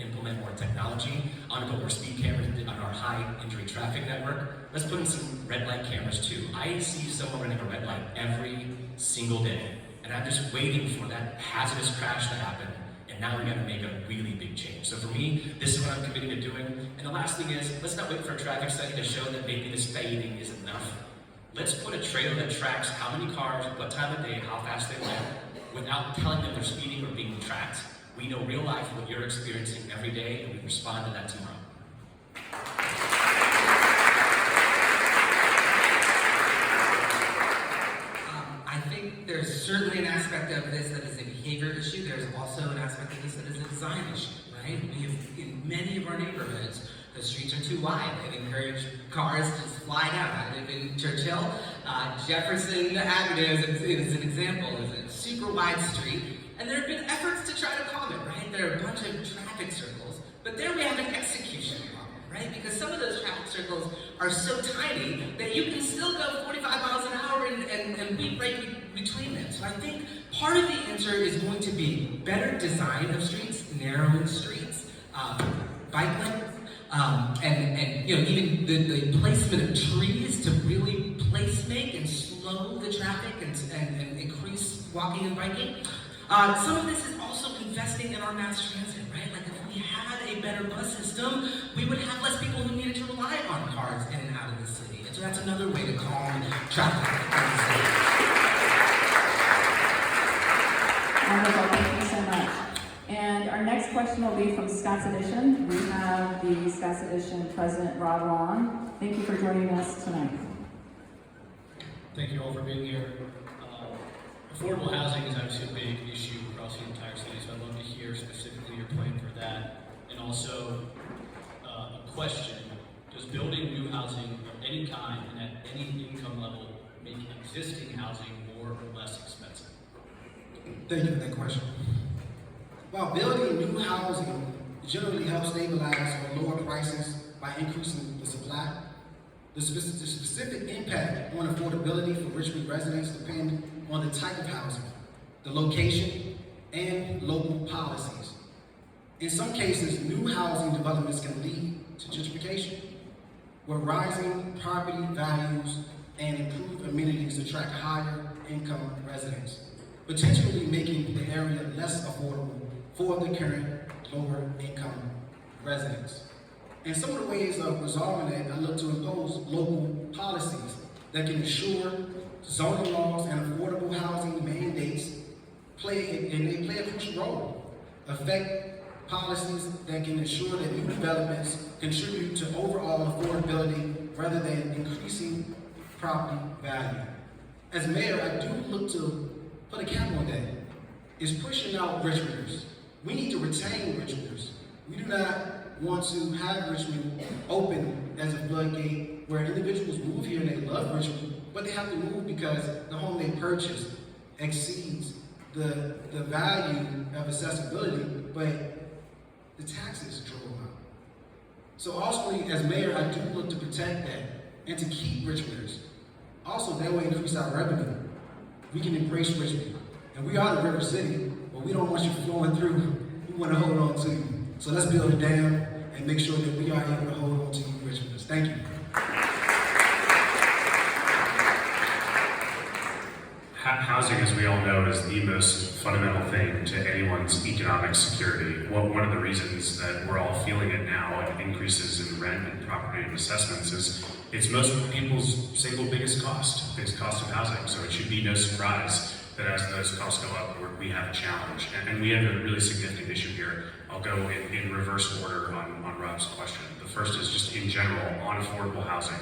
implement more technology. I want to put more speed cameras on our high injury traffic network. Let's put in some red light cameras too. I see someone running a red light every single day, and I'm just waiting for that hazardous crash to happen. And now we got to make a really big change. So for me, this is what I'm committing to doing. And the last thing is, let's not wait for a traffic study to show that maybe this fading isn't enough. Let's put a trailer that tracks how many cars, what time of day, how fast they went, without telling them they're speeding or being tracked. We know real life what you're experiencing every day, and we respond to that tomorrow.
I think there's certainly an aspect of this that is a behavior issue. There's also an aspect of this that is a design issue, right? We have, in many of our neighborhoods, the streets are too wide. They encourage cars to just fly down. I live in Churchill. Jefferson Avenue is an example. It's a super wide street, and there have been efforts to try to calm it, right? There are a bunch of traffic circles, but there we have an execution problem, right? Because some of those traffic circles are so tiny that you can still go 45 miles an hour and beat right between them. So I think part of the answer is going to be better design of streets, narrowing streets, bike lanes, and you know, even the placement of trees to really place make and slow the traffic and increase walking and biking. Some of this is also investing in our mass transit, right? Like if we had a better bus system, we would have less people who needed to rely on cars in and out of the city. And so that's another way to calm traffic in the city.
Wonderful, thank you so much. And our next question will be from Scott's Addition. We have the Scott's Addition President, Rob Long. Thank you for joining us tonight.
Thank you all for being here. Affordable housing is obviously a big issue across the entire city, so I'd love to hear specifically your plan for that. And also, a question, does building new housing of any kind and at any income level make existing housing more or less expensive?
Thank you for that question. While building new housing generally helps stabilize or lower prices by increasing the supply, the specific impact on affordability for Richmond residents depend on the type of housing, the location, and local policies. In some cases, new housing developments can lead to gentrification, where rising property values and improved amenities attract higher income residents, potentially making the area less affordable for the current lower income residents. And some of the ways of resolving that, I look to impose local policies that can ensure zoning laws and affordable housing mandates play a crucial role. Affect policies that can ensure that new developments contribute to overall affordability rather than increasing property value. As mayor, I do look to put a cap on that. It's pushing out Richmonders. We need to retain Richmonders. We do not want to have Richmond open as a floodgate where individuals move here and they love Richmond, but they have to move because the home they purchase exceeds the value of accessibility, but the taxes drove out. So ultimately, as mayor, I do look to protect that and to keep Richmonders. Also, that will increase our revenue. We can embrace Richmond. And we are the river city, but we don't want you flowing through. We want to hold on to you. So let's build a dam and make sure that we are able to hold on to you, Richmonders. Thank you.
housing, as we all know, is the most fundamental thing to anyone's economic security. One of the reasons that we're all feeling it now, and increases in rent and property and assessments, is it's most people's single biggest cost of housing. So it should be no surprise that as those costs go up, we have a challenge. And we have a really significant issue here. I'll go in reverse order on Rob's question. The first is just in general on affordable housing.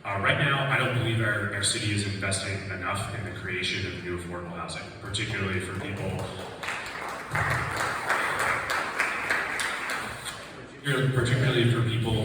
Right now, I don't believe our city is investing enough in the creation of new affordable housing, particularly for people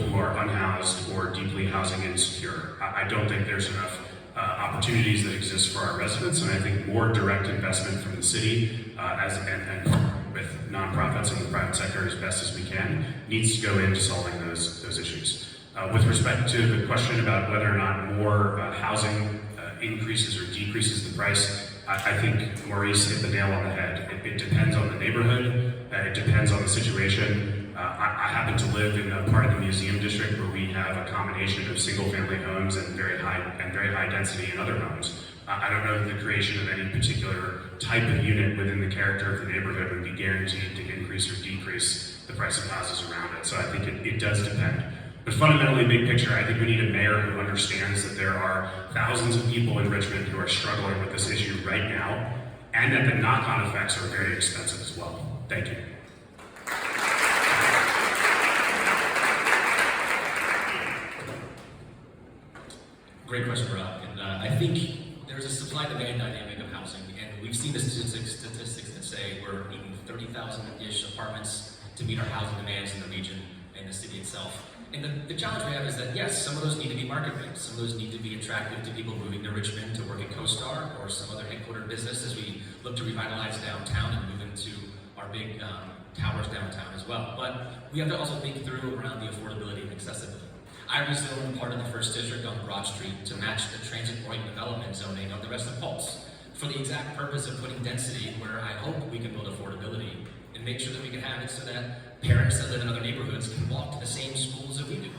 who are unhoused or deeply housing insecure. I don't think there's enough opportunities that exist for our residents, and I think more direct investment from the city and with nonprofits and the private sector as best as we can needs to go into solving those issues. With respect to the question about whether or not more housing increases or decreases the price, I think Maurice hit the nail on the head. It depends on the neighborhood, it depends on the situation. I happen to live in a part of the museum district where we have a combination of single-family homes and very high density in other homes. I don't know that the creation of any particular type of unit within the character of the neighborhood would be guaranteed to increase or decrease the price of houses around it. So I think it does depend. But fundamentally, big picture, I think we need a mayor who understands that there are thousands of people in Richmond who are struggling with this issue right now, and that the knock-on effects are very expensive as well. Thank you.
Great question, Rob. And I think there's a supply-demand dynamic of housing, and we've seen the statistics that say we're needing 30,000-ish apartments to meet our housing demands in the region and the city itself. And the challenge we have is that, yes, some of those need to be market-based. Some of those need to be attractive to people moving to Richmond to work at CoStar or some other headquartered business as we look to revitalize downtown and move into our big towers downtown as well. But we have to also think through around the affordability and accessibility. I recently owned part of the first district on Broad Street to match the transit-oriented development zoning of the rest of Pulse for the exact purpose of putting density where I hope we can build affordability and make sure that we can have it so that parents that live in other neighborhoods can walk to the same schools that we do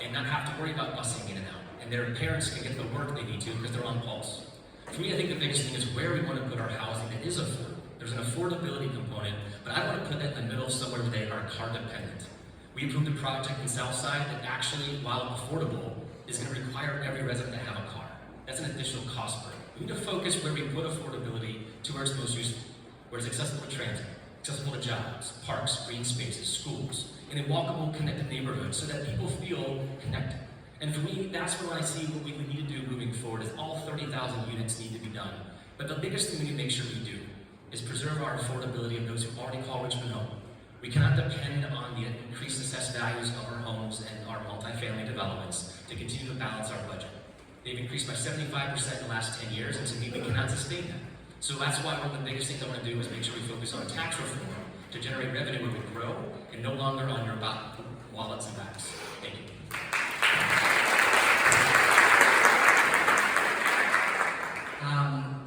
and not have to worry about busing in and out. And their parents can get the work they need to because they're on Pulse. For me, I think the biggest thing is where we want to put our housing that is affordable. There's an affordability component, but I want to put that in the middle of somewhere where they are car dependent. We approved a project in Southside that actually, while affordable, is going to require every resident to have a car. That's an additional cost burden. We need to focus where we put affordability to where it's most useful, where it's accessible to transit, accessible to jobs, parks, green spaces, schools, in a walkable, connected neighborhood so that people feel connected. And for me, that's what I see what we need to do moving forward is all 30,000 units need to be done. But the biggest thing we need to make sure we do is preserve our affordability of those who already call Richmond home. We cannot depend on the increased assessed values of our homes and our multifamily developments to continue to balance our budget. They've increased by 75% in the last 10 years, and to me, we cannot sustain that. So that's why one of the biggest things I want to do is make sure we focus on tax reform to generate revenue where we grow and no longer on your wallets and backs. Thank you.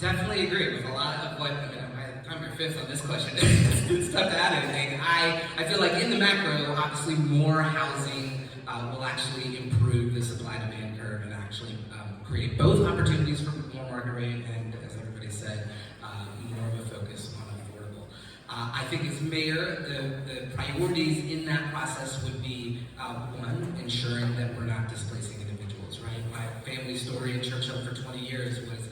Definitely agree with a lot of what, I'm your fifth on this question. It's tough to add anything. I feel like in the macro, obviously more housing will actually improve the supply-demand curve and actually create both opportunities for more market rate and, as everybody said, more of a focus on affordable. I think as mayor, the priorities in that process would be, one, ensuring that we're not displacing individuals, right? My family story in Churchill for 20 years was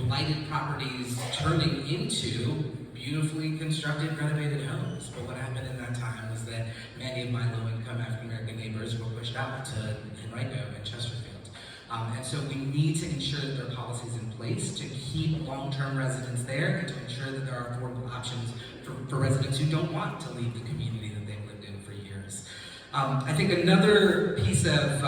blighted properties turning into beautifully constructed, renovated homes. But what happened in that time was that many of my low-income African-American neighbors were pushed out to Henrico and Chesterfield. And so we need to ensure that there are policies in place to keep long-term residents there and to ensure that there are affordable options for residents who don't want to leave the community that they've lived in for years. I think another piece of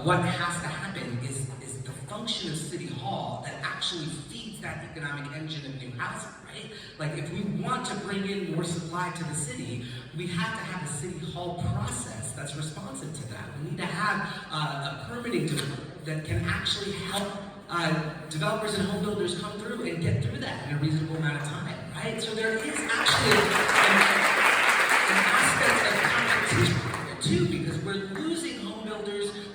what has to happen is the function of City Hall that actually feeds that economic engine of new housing, right? Like if we want to bring in more supply to the city, we have to have a City Hall process that's responsive to that. We need to have a permitting that can actually help developers and home builders come through and get through that in a reasonable amount of time, right? So there is actually an aspect of competition here too, because we're losing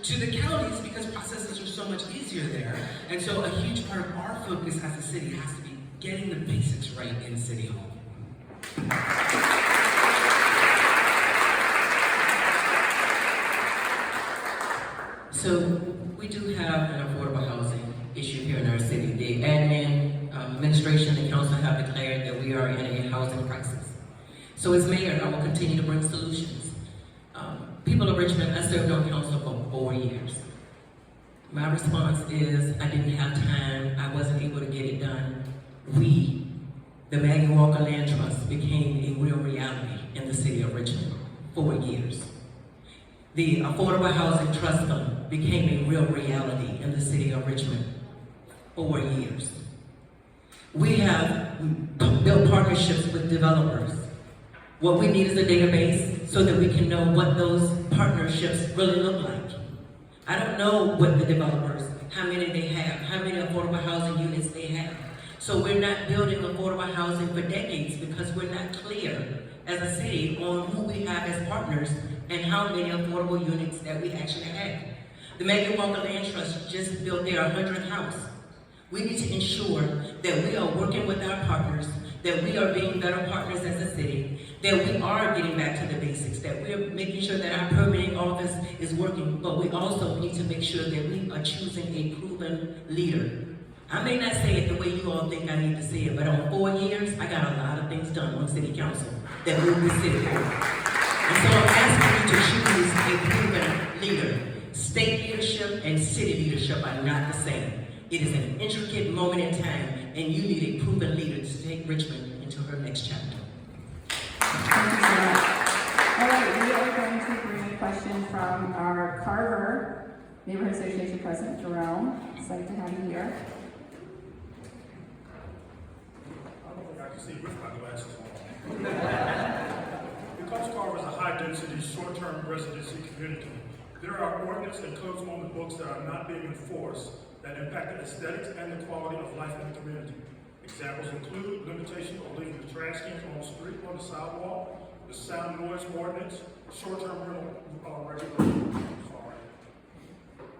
to the counties because processes are so much easier there. And so a huge part of our focus as a city has to be getting the basics right in City Hall.
So we do have an affordable housing issue here in our city. The admin, administration, and council have declared that we are in a housing crisis. So as mayor, I will continue to bring solutions. People of Richmond, I served on council for 4 years. My response is I didn't have time, I wasn't able to get it done. We, the Mayoral Land Trust, became a real reality in the city of Richmond 4 years. The Affordable Housing Trust Fund became a real reality in the city of Richmond 4 years. We have built partnerships with developers. What we need is a database so that we can know what those partnerships really look like. I don't know what the developers, how many they have, how many affordable housing units they have. So we're not building affordable housing for decades because we're not clear as a city on who we have as partners and how many affordable units that we actually have. The Mayoral Land Trust just built their 100th house. We need to ensure that we are working with our partners, that we are being better partners as a city, that we are getting back to the basics, that we're making sure that our permitting office is working, but we also need to make sure that we are choosing a proven leader. I may not say it the way you all think I need to say it, but on 4 years, I got a lot of things done on city council that move the city forward. And so I'm asking you to choose a proven leader. State leadership and city leadership are not the same. It is an intricate moment in time, and you need a proven leader to take Richmond into her next chapter.
Thank you so much. All right, we are going to bring a question from our Carver Neighborhood Association President, Jerome. Excited to have you here.
I don't think I can see with my glasses on. Because Carver is a high-density, short-term residency community, there are ordinance and codes on the books that are not being enforced that impact the aesthetics and the quality of life in the community. Examples include limitation on leaving the trash cans on the street or the sidewalk, the sound noise ordinance, short-term rental regulations.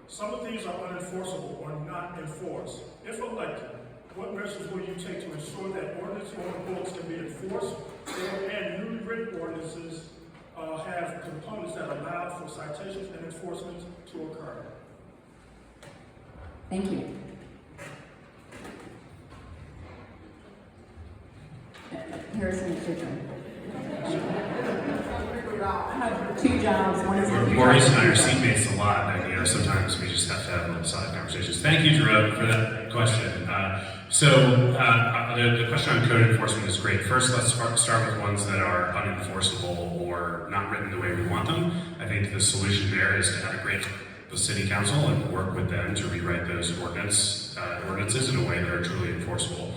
Some of these are unenforceable or not enforced. If elected, what measures will you take to ensure that ordinance on the books can be enforced and newly written ordinances have components that allow for citations and enforcement to occur?
Thank you. Harrison, it's your turn. I have 2 jobs. One is
Maurice and I are seatmates a lot, and sometimes we just have to have little side conversations. Thank you, Jerome, for that question. The question on code enforcement is great. First, let's start with ones that are unenforceable or not written the way we want them. I think the solution there is to integrate the city council and work with them to rewrite those ordinances in a way that are truly enforceable.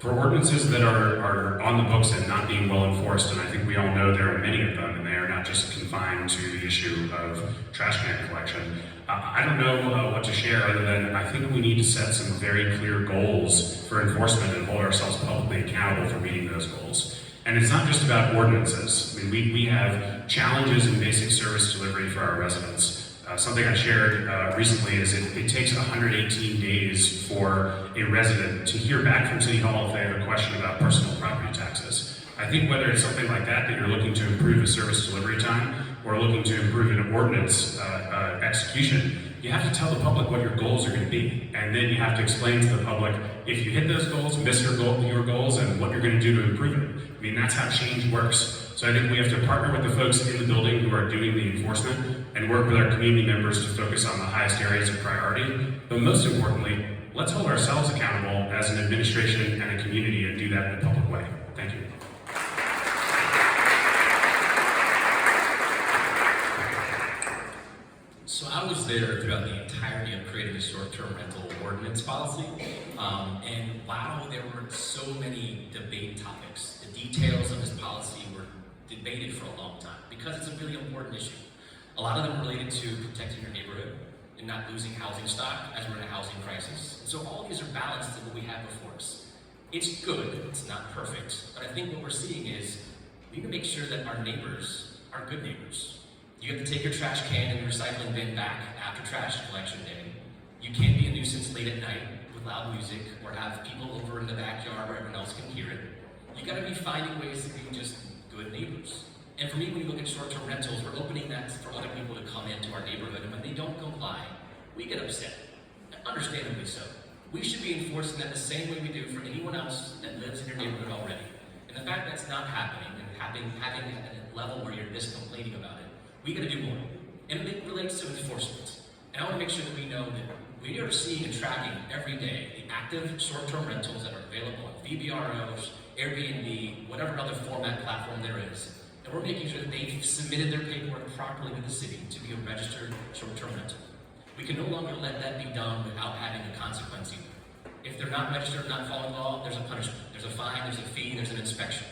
For ordinances that are on the books and not being well enforced, and I think we all know there are many of them, and they are not just confined to the issue of trash can collection. I don't know what to share other than I think we need to set some very clear goals for enforcement and hold ourselves publicly accountable for meeting those goals. And it's not just about ordinances. I mean, we have challenges in basic service delivery for our residents. Something I shared recently is it takes 118 days for a resident to hear back from City Hall if they have a question about personal property taxes. I think whether it's something like that you're looking to improve a service delivery time or looking to improve an ordinance execution, you have to tell the public what your goals are going to be. And then you have to explain to the public if you hit those goals, miss your goals, and what you're going to do to improve it. I mean, that's how change works. So I think we have to partner with the folks in the building who are doing the enforcement and work with our community members to focus on the highest areas of priority. But most importantly, let's hold ourselves accountable as an administration and a community and do that in a public way. Thank you.
So I was there throughout the entirety of creating a short-term rental ordinance policy. And wow, there were so many debate topics. The details of this policy were debated for a long time because it's a really important issue. A lot of them related to protecting your neighborhood and not losing housing stock as we're in a housing crisis. And so all these are balanced in what we have before us. It's good, it's not perfect, but I think what we're seeing is we need to make sure that our neighbors are good neighbors. You have to take your trash can and your recycling bin back after trash collection day. You can't be a nuisance late at night with with loud music or have people over in the backyard where everyone else can hear it. You gotta be finding ways to be just good neighbors. And for me, when you look at short-term rentals, we're opening that for other people to come into our neighborhood, and when they don't comply, we get upset, understandably so. We should be enforcing that the same way we do for anyone else that lives in your neighborhood already. And the fact that's not happening, and having a level where you're just complaining about it, we gotta do more. And it relates to enforcement. And I wanna make sure that we know that we are seeing and tracking every day the active short-term rentals that are available on VBROs, Airbnb, whatever other format platform there is. And we're making sure that they've submitted their paperwork properly to the city to be a registered short-term rental. We can no longer let that be done without having a consequence either. If they're not registered, not following law, there's a punishment. There's a fine, there's a fee, there's an inspection.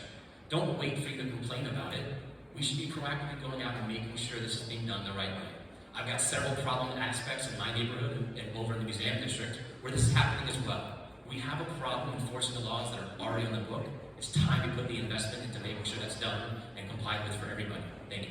Don't wait for you to complain about it. We should be proactively going out and making sure this is being done the right way. I've got several problem aspects in my neighborhood and over in the museum district where this is happening as well. We have a problem enforcing the laws that are already on the book. It's time to put the investment into making sure that's done and complied with for everybody. Thank you.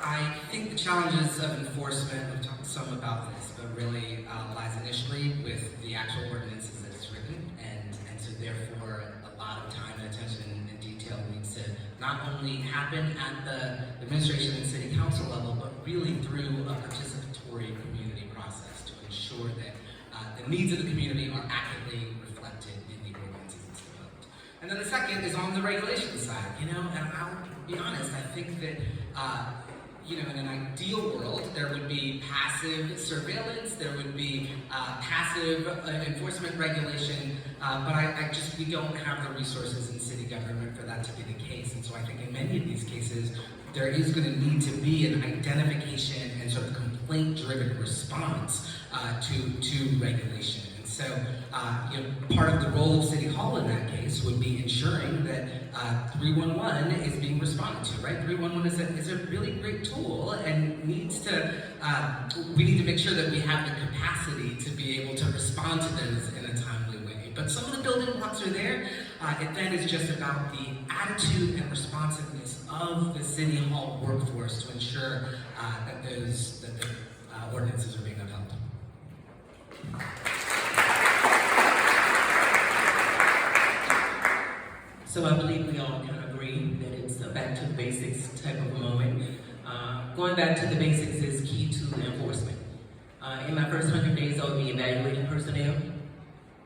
I think the challenges of enforcement, we've talked some about this, but really lies initially with the actual ordinances that it's written, and so therefore a lot of time and attention and detail needs to not only happen at the administration and city council level, but really through a participatory community process to ensure that the needs of the community are accurately reflected in the ordinances that's developed. And then the second is on the regulation side, and I'll be honest, I think that in an ideal world, there would be passive surveillance, there would be passive enforcement regulation, but we don't have the resources in city government for that to be the case. And so I think in many of these cases, there is going to need to be an identification and sort of complaint-driven response to regulation. And so, part of the role of City Hall in that case would be ensuring that 311 is being responded to, right? 311 is a really great tool and needs to, we need to make sure that we have the capacity to be able to respond to those in a timely way. But some of the building blocks are there. It then is just about the attitude and responsiveness of the City Hall workforce to ensure that the ordinances are being upheld.
So I believe we all can agree that it's a back to the basics type of moment. Going back to the basics is key to enforcement. In my first 100 days, I'll be evaluating personnel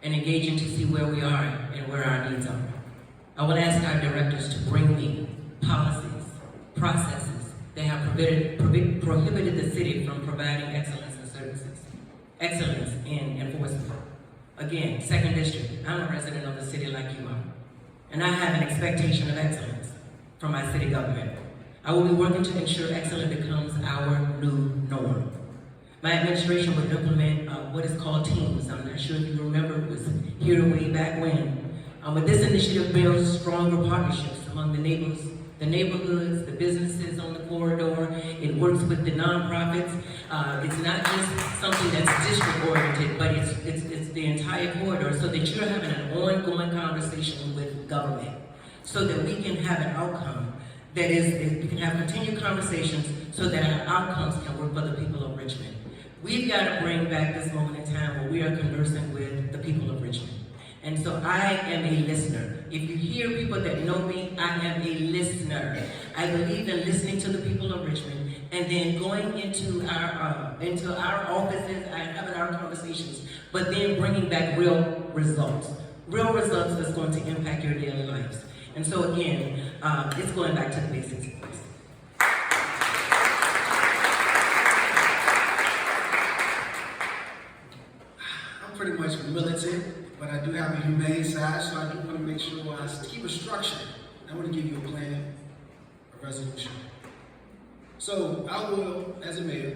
and engaging to see where we are and where our needs are. I will ask our directors to bring me policies, processes that have prohibited the city from providing excellence in services, excellence in enforcement. Again, 2nd District, I'm a resident of the city like you are, and I have an expectation of excellence from my city government. I will be working to ensure excellence becomes our new norm. My administration will implement what is called teams. I'm not sure if you remember, it was here way back when. But this initiative builds stronger partnerships among the neighborhoods, the businesses on the corridor. It works with the nonprofits. It's not just something that's district-oriented, but it's the entire corridor, so that you're having an ongoing conversation with government, so that we can have an outcome that we can have continued conversations so that our outcomes can work for the people of Richmond. We've got to bring back this moment in time where we are conversing with the people of Richmond. And so I am a listener. If you hear people that know me, I am a listener. I believe in listening to the people of Richmond and then going into our offices and having our conversations, but then bringing back real results that's going to impact your daily lives. And so again, it's going back to the basics.
I'm pretty much militant, but I do have a humane side, so I do want to make sure I keep a structure. I want to give you a plan, a resolution. So I will, as a mayor,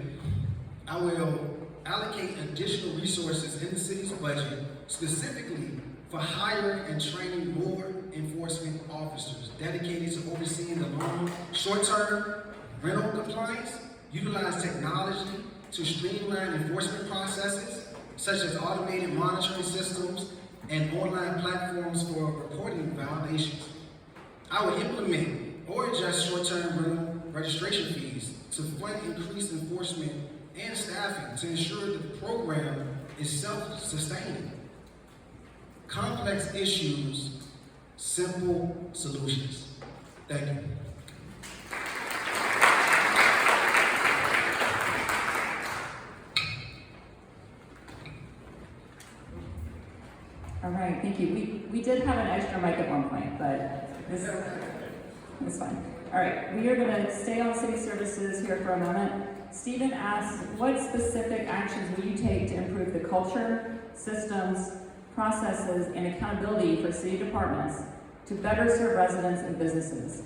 I will allocate additional resources in the city's budget, specifically for hiring and training more enforcement officers dedicated to overseeing the long, short-term rental compliance, utilize technology to streamline enforcement processes, such as automated monitoring systems and online platforms for reporting violations. I will implement or adjust short-term rental registration fees to fund increased enforcement and staffing to ensure that the program is self-sustaining. Complex issues, simple solutions. Thank you.
All right, thank you. We did have an extra mic at one point, but this is fine. All right, we are going to stay on city services here for a moment. Stephen asked, what specific actions will you take to improve the culture, systems, processes, and accountability for city departments to better serve residents and businesses?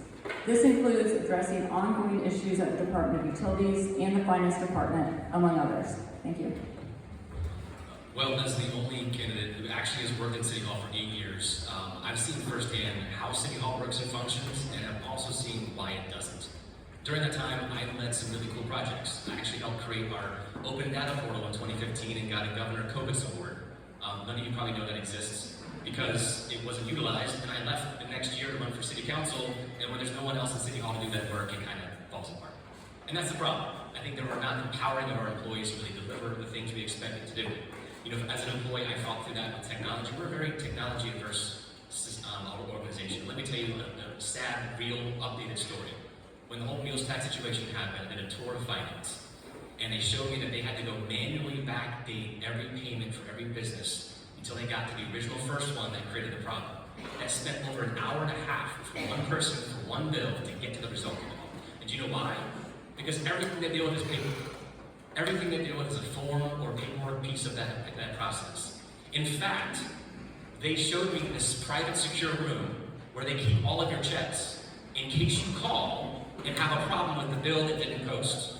This includes addressing ongoing issues at the Department of Utilities and the Finance Department, among others. Thank you.
Well, as the only candidate who actually has worked in City Hall for 8 years, I've seen firsthand how City Hall works and functions, and I've also seen why it doesn't. During that time, I led some really cool projects. I actually helped create our open data portal in 2015 and got a Governor Kovitz Award. None of you probably know that exists because it wasn't utilized, and I left the next year to run for City Council, and when there's no one else in City Hall to do that work, it kind of falls apart. And that's the problem. I think that we're not empowering our employees to really deliver the things we expect them to do. You know, as an employee, I thought through that with technology. We're a very technology-averse organization. Let me tell you a sad, real, updated story. When the whole meals tax situation happened, I did a tour of finance, and they showed me that they had to go manually backdate every payment for every business until they got to the original first one that created the problem. That spent over an hour and a half for one person for one bill to get to the result of it. And do you know why? Because everything they deal with is paper. Everything they deal with is a form or paperwork piece of that process. In fact, they showed me this private secure room where they keep all of your checks in case you call and have a problem with the bill that didn't post.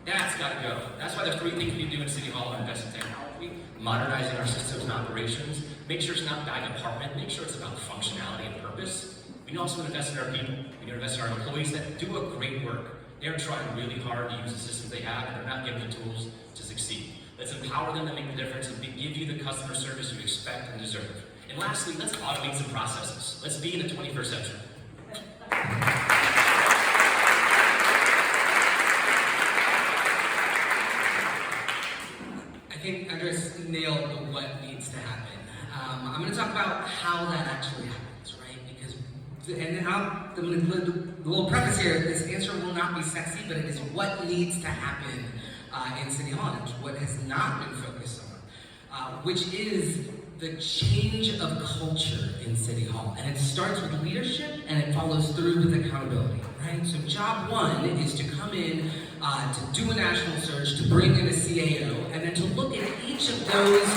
That's got to go. That's why the 3 things we do in City Hall are invest in technology, modernizing our systems and operations, make sure it's not by department, make sure it's about functionality and purpose. We also invest in our people. We invest in our employees that do a great work. They're trying really hard to use the systems they have, and they're not given the tools to succeed. Let's empower them to make the difference and give you the customer service you expect and deserve. And lastly, let's automate some processes. Let's be in the 21st century.
I think Andres nailed what needs to happen. I'm going to talk about how that actually happens, right? Because, and I'm going to do a little preface here. This answer will not be sexy, but it is what needs to happen in City Hall, and what has not been focused on, which is the change of culture in City Hall. And it starts with leadership, and it follows through with accountability, right? So job one is to come in, to do a national search, to bring in a CAO, and then to look at each of those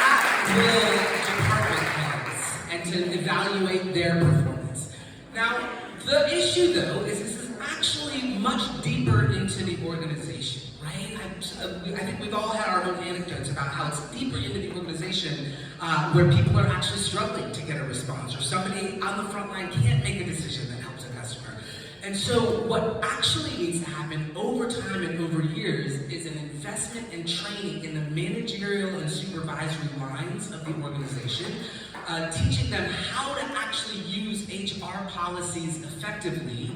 at-will department heads, and to evaluate their performance. Now, the issue though is this is actually much deeper into the organization, right? I think we've all had our own anecdotes about how it's deeper into the organization where people are actually struggling to get a response, or somebody on the front line can't make a decision that helps a customer. And so what actually needs to happen over time and over years is an investment and training in the managerial and supervisory lines of the organization, teaching them how to actually use HR policies effectively,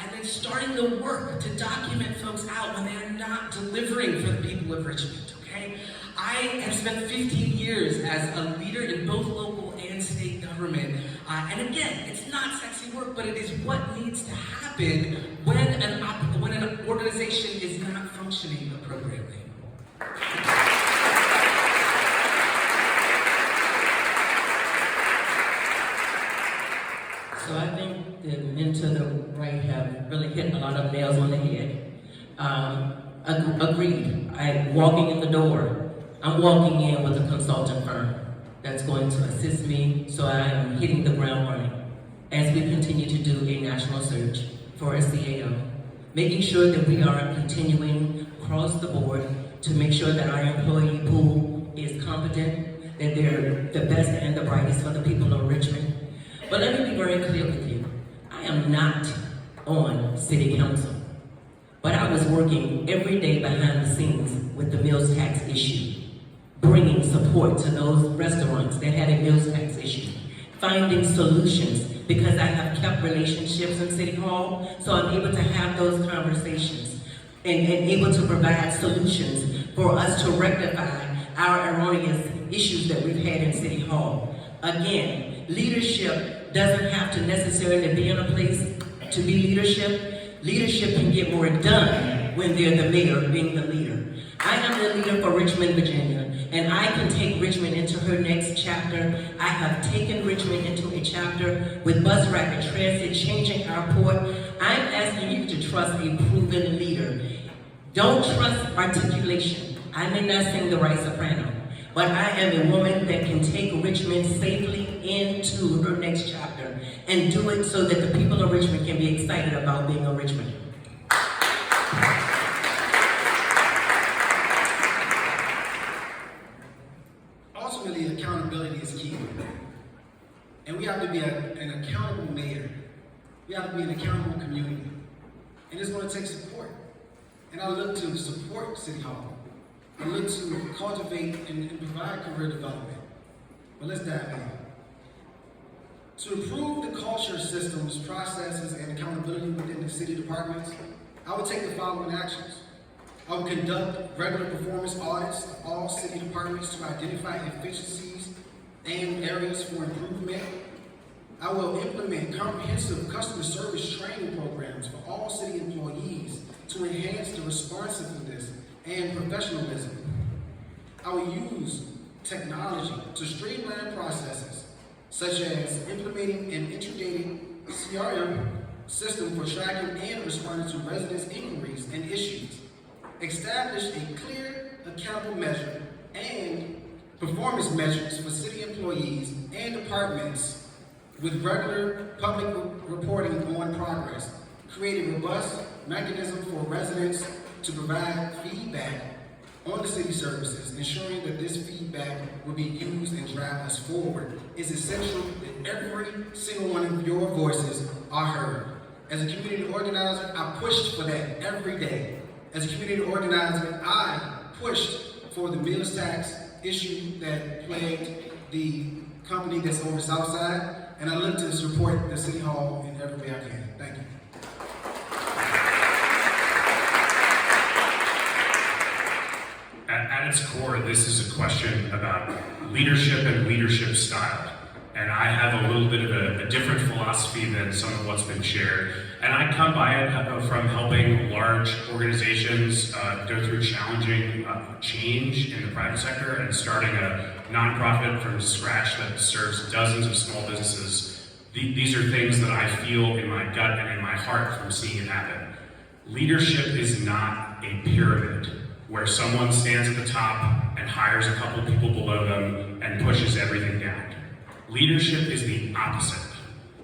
and then starting the work to document folks out when they're not delivering for the people of Richmond, okay? I have spent 15 years as a leader in both local and state government, and again, it's not sexy work, but it is what needs to happen when an organization is not functioning appropriately.
So I think the men to the right have really hit a lot of nails on the head. Agreed. I'm walking in the door. I'm walking in with a consultant firm that's going to assist me, so I am hitting the ground running as we continue to do a national search for a CAO, making sure that we are continuing across the board to make sure that our employee pool is competent, that they're the best and the brightest for the people of Richmond. But let me be very clear with you. I am not on City Council, but I was working every day behind the scenes with the meals tax issue, bringing support to those restaurants that had a meals tax issue, finding solutions because I have kept relationships in City Hall, so I'm able to have those conversations and able to provide solutions for us to rectify our erroneous issues that we've had in City Hall. Again, leadership doesn't have to necessarily be in a place to be leadership. Leadership can get more done when they're the mayor being the leader. I am the leader for Richmond, Virginia, and I can take Richmond into her next chapter. I have taken Richmond into a chapter with bus rapid transit, changing our port. I'm asking you to trust a proven leader. Don't trust articulation. I may not sing the right soprano, but I am a woman that can take Richmond safely into her next chapter and do it so that the people of Richmond can be excited about being a Richmond.
Ultimately, accountability is key. And we have to be an accountable mayor. We have to be an accountable community. And it's going to take support. And I look to support City Hall. I look to cultivate and provide career development. But let's dive in. To improve the culture, systems, processes, and accountability within the city departments, I will take the following actions. I will conduct regular performance audits of all city departments to identify efficiencies and areas for improvement. I will implement comprehensive customer service training programs for all city employees to enhance the responsiveness and professionalism. I will use technology to streamline processes, such as implementing an integrated CRM system for tracking and responding to residents' inquiries and issues. Establish a clear, accountable measure and performance measures for city employees and departments with regular public reporting on progress. Create a robust mechanism for residents to provide feedback on the city services, ensuring that this feedback will be used and drive us forward. It's essential that every single one of your voices are heard. As a community organizer, I pushed for that every day. As a community organizer, I pushed for the meals tax issue that plagued the company that's over Southside, and I look to support the City Hall in every way I can. Thank you.
At its core, this is a question about leadership and leadership style. And I have a little bit of a different philosophy than some of what's been shared. And I come by it from helping large organizations go through challenging change in the private sector and starting a nonprofit from scratch that serves dozens of small businesses. These are things that I feel in my gut and in my heart from seeing it happen. Leadership is not a pyramid where someone stands at the top and hires a couple people below them and pushes everything down. Leadership is the opposite.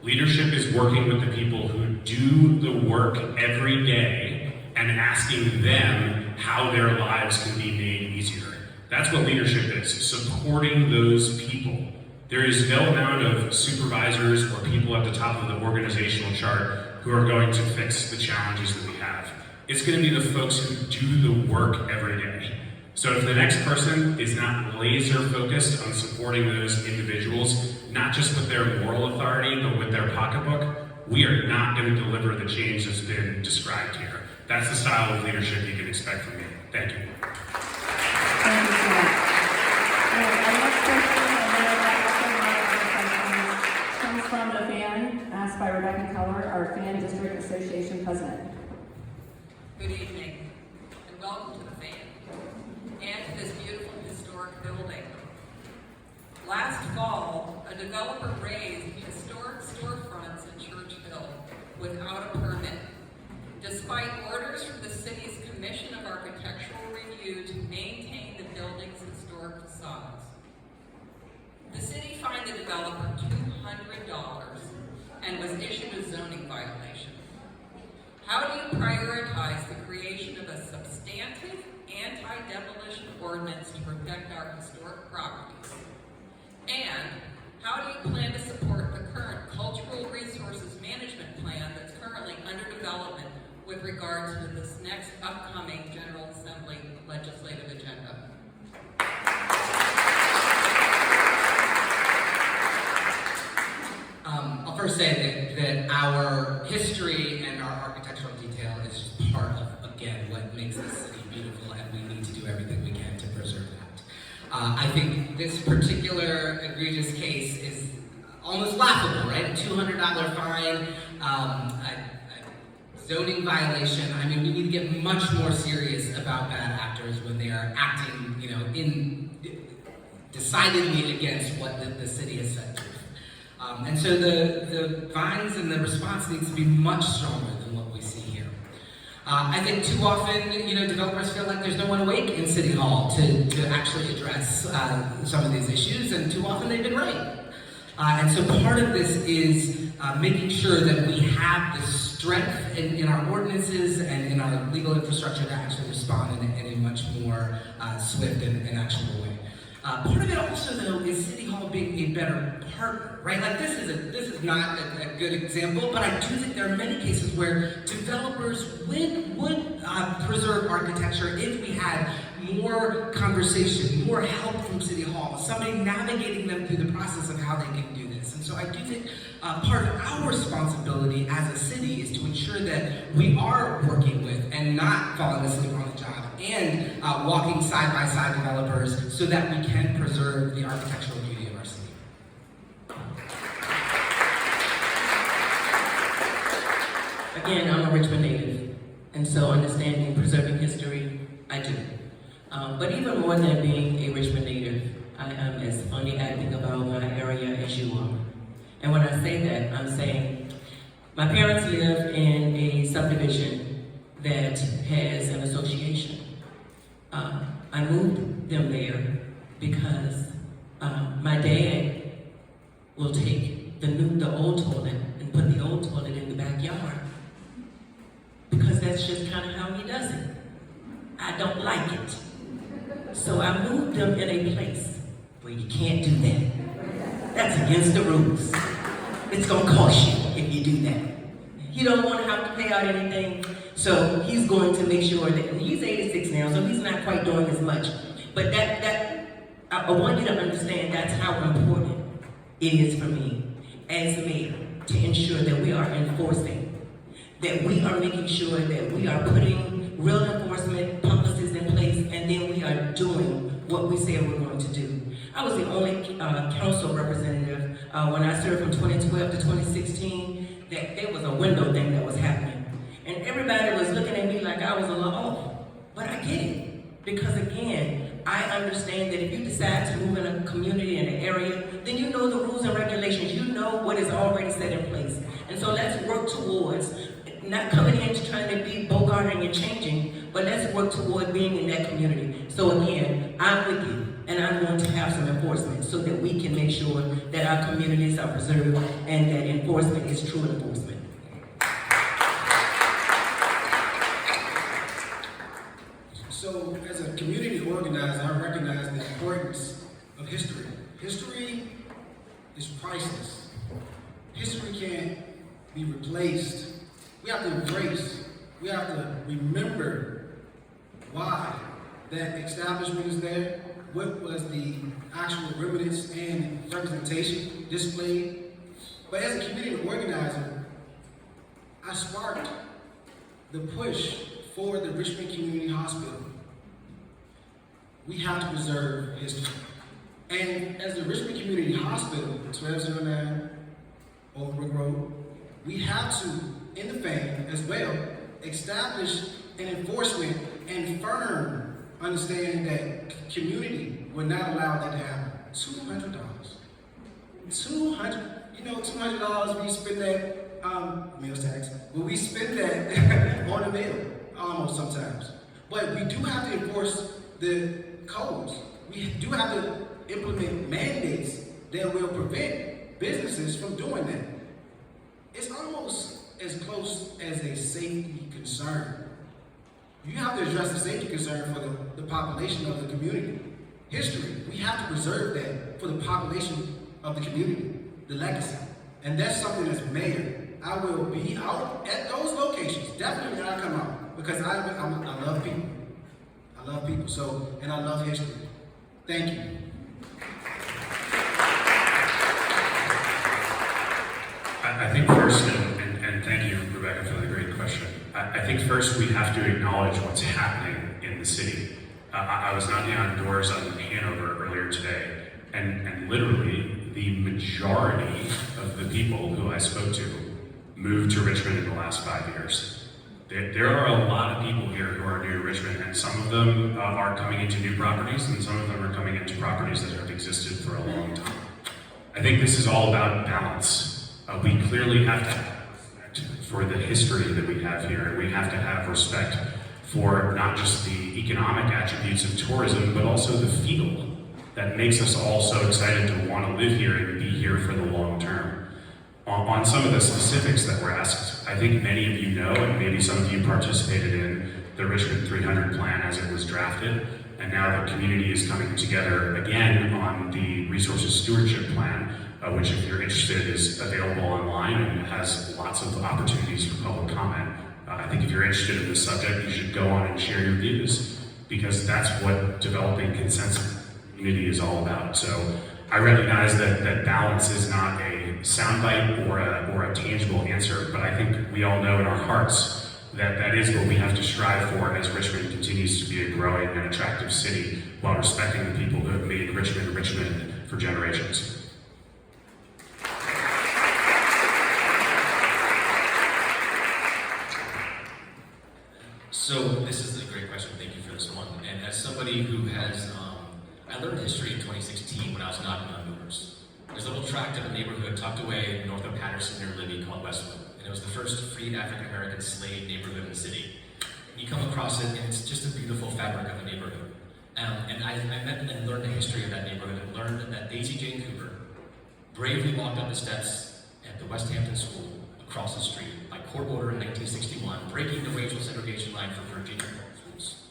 Leadership is working with the people who do the work every day and asking them how their lives can be made easier. That's what leadership is, supporting those people. There is no amount of supervisors or people at the top of the organizational chart who are going to fix the challenges that we have. It's going to be the folks who do the work every day. So if the next person is not laser focused on supporting those individuals, not just with their moral authority, but with their pocketbook, we are not going to deliver the change that's been described here. That's the style of leadership you can expect from me. Thank you.
Thank you so much. Our next question comes from the fan asked by Rebecca Keller, our Fan District Association President.
Good evening, and welcome to the fan, and to this beautiful historic building. Last fall, a developer raised historic storefronts in Church Hill without a permit, despite orders from the city's Commission of Architectural Review to maintain the building's historic facades. The city fined the developer $200 and was issued a zoning violation. How do you prioritize the creation of a substantive anti-demolition ordinance to protect our historic properties? And how do you plan to support the current cultural resources management plan that's currently under development with regard to this next upcoming General Assembly legislative agenda?
I'll first say our history and our architectural detail is just part of, again, what makes this city beautiful, and we need to do everything we can to preserve that. I think this particular egregious case is almost laughable, right? A $200 fine, a zoning violation. I mean, we need to get much more serious about bad actors when they are acting, decidedly against what the city has set forth. And so the fines and the response needs to be much stronger than what we see here. I think too often, developers feel like there's no one awake in City Hall to actually address some of these issues, and too often they've been right. And so part of this is making sure that we have the strength in our ordinances and in our legal infrastructure to actually respond in a much more swift and actionable way. Part of it also, though, is City Hall being a better partner, right? Like this is not a good example, but I do think there are many cases where developers would preserve architecture if we had more conversation, more help from City Hall, somebody navigating them through the process of how they can do this. And so I do think part of our responsibility as a city is to ensure that we are working with and not falling asleep on the job and walking side by side developers so that we can preserve the architectural beauty of our city.
Again, I'm a Richmond native, and so understanding preserving history, I do. But even more than being a Richmond native, I am as funny acting about my area as you are. And when I say that, I'm saying my parents live in a subdivision that has an association. I moved them there because my dad will take the old toilet and put the old toilet in the backyard because that's just kind of how he does it. I don't like it. So I moved them in a place where you can't do that. That's against the rules. It's gonna cost you if you do that. You don't want to have to pay out anything, so he's going to make sure that, and he's 86 now, so he's not quite doing as much. But I want you to understand that's how important it is for me as mayor to ensure that we are enforcing, that we are making sure that we are putting real enforcement policies in place, and then we are doing what we say we're going to do. I was the only council representative when I served from 2012 to 2016 that there was a window thing that was happening. And everybody was looking at me like I was a little off. But I get it. Because again, I understand that if you decide to move in a community, in an area, then you know the rules and regulations. You know what is already set in place. And so let's work towards not coming in to trying to be bogarting and changing, but let's work toward being in that community. So again, I'm with you, and I'm going to have some enforcement so that we can make sure that our communities are preserved and that enforcement is true enforcement.
So, as a community organizer, I recognize the importance of history. History is priceless. History can't be replaced. We have to embrace, we have to remember why that establishment is there, what was the actual remnants and representation displayed. But as a community organizer, I sparked the push for the Richmond Community Hospital. We have to preserve history. And as the Richmond Community Hospital, 1209 Overbrook Road, we have to, in the fame as well, establish an enforcement and firm understanding that community would not allow that to happen. $200. $200, we spend that, meals tax, but we spend that on a meal, almost sometimes. But we do have to enforce the codes. We do have to implement mandates that will prevent businesses from doing that. It's almost as close as a safety concern. You have to address the safety concern for the population of the community. History, we have to preserve that for the population of the community, the legacy. And that's something as mayor, I will be out at those locations, definitely when I come out, because I love people. I love people, so, and I love history. Thank you.
I think first and think first we have to acknowledge what's happening in the city. I was knocking on doors on Hanover earlier today, and literally the majority of the people who I spoke to moved to Richmond in the last 5 years. There are a lot of people here who are new to Richmond, and some of them are coming into new properties, and some of them are coming into properties that have existed for a long time. I think this is all about balance. We clearly have to have respect for the history that we have here, and we have to have respect for not just the economic attributes of tourism, but also the feel that makes us all so excited to want to live here and be here for the long term. On some of the specifics that were asked, I think many of you know, and maybe some of you participated in the Richmond 300 plan as it was drafted, and now the community is coming together again on the Resources Stewardship Plan, which if you're interested is available online and has lots of opportunities for public comment. I think if you're interested in this subject, you should go on and share your views, because that's what developing consensus community is all about. So I recognize that balance is not a soundbite or a tangible answer, but I think we all know in our hearts that is what we have to strive for as Richmond continues to be a growing and attractive city while respecting the people who have made Richmond Richmond for generations.
So this is a great question. Thank you for this one. And as somebody who has, I learned history in 2016 when I was knocking on doors. There's a little tract of a neighborhood tucked away north of Patterson near Libby called Westwood. And it was the first freed African-American slave neighborhood in the city. And you come across it, and it's just a beautiful fabric of a neighborhood. And I met and learned the history of that neighborhood and learned that Daisy Jane Cooper bravely walked up the steps at the West Hampton School across the street by court order in 1961, breaking the racial segregation line for Virginia schools.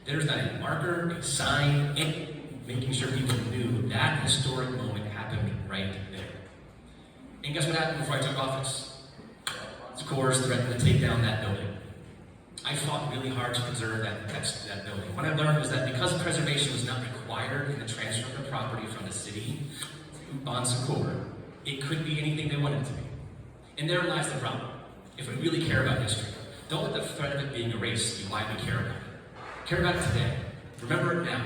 There's not a marker, a sign, anything making sure people knew that historic moment happened right there. And guess what happened before I took office? Of course, threatened to take down that building. I fought really hard to preserve that building. What I learned was that because preservation was not required in the transfer of the property from the city to Bon Secours, it could be anything they wanted it to be. And therein lies the problem. If we really care about history, don't let the threat of it being erased be why we care about it. Care about it today. Remember it now.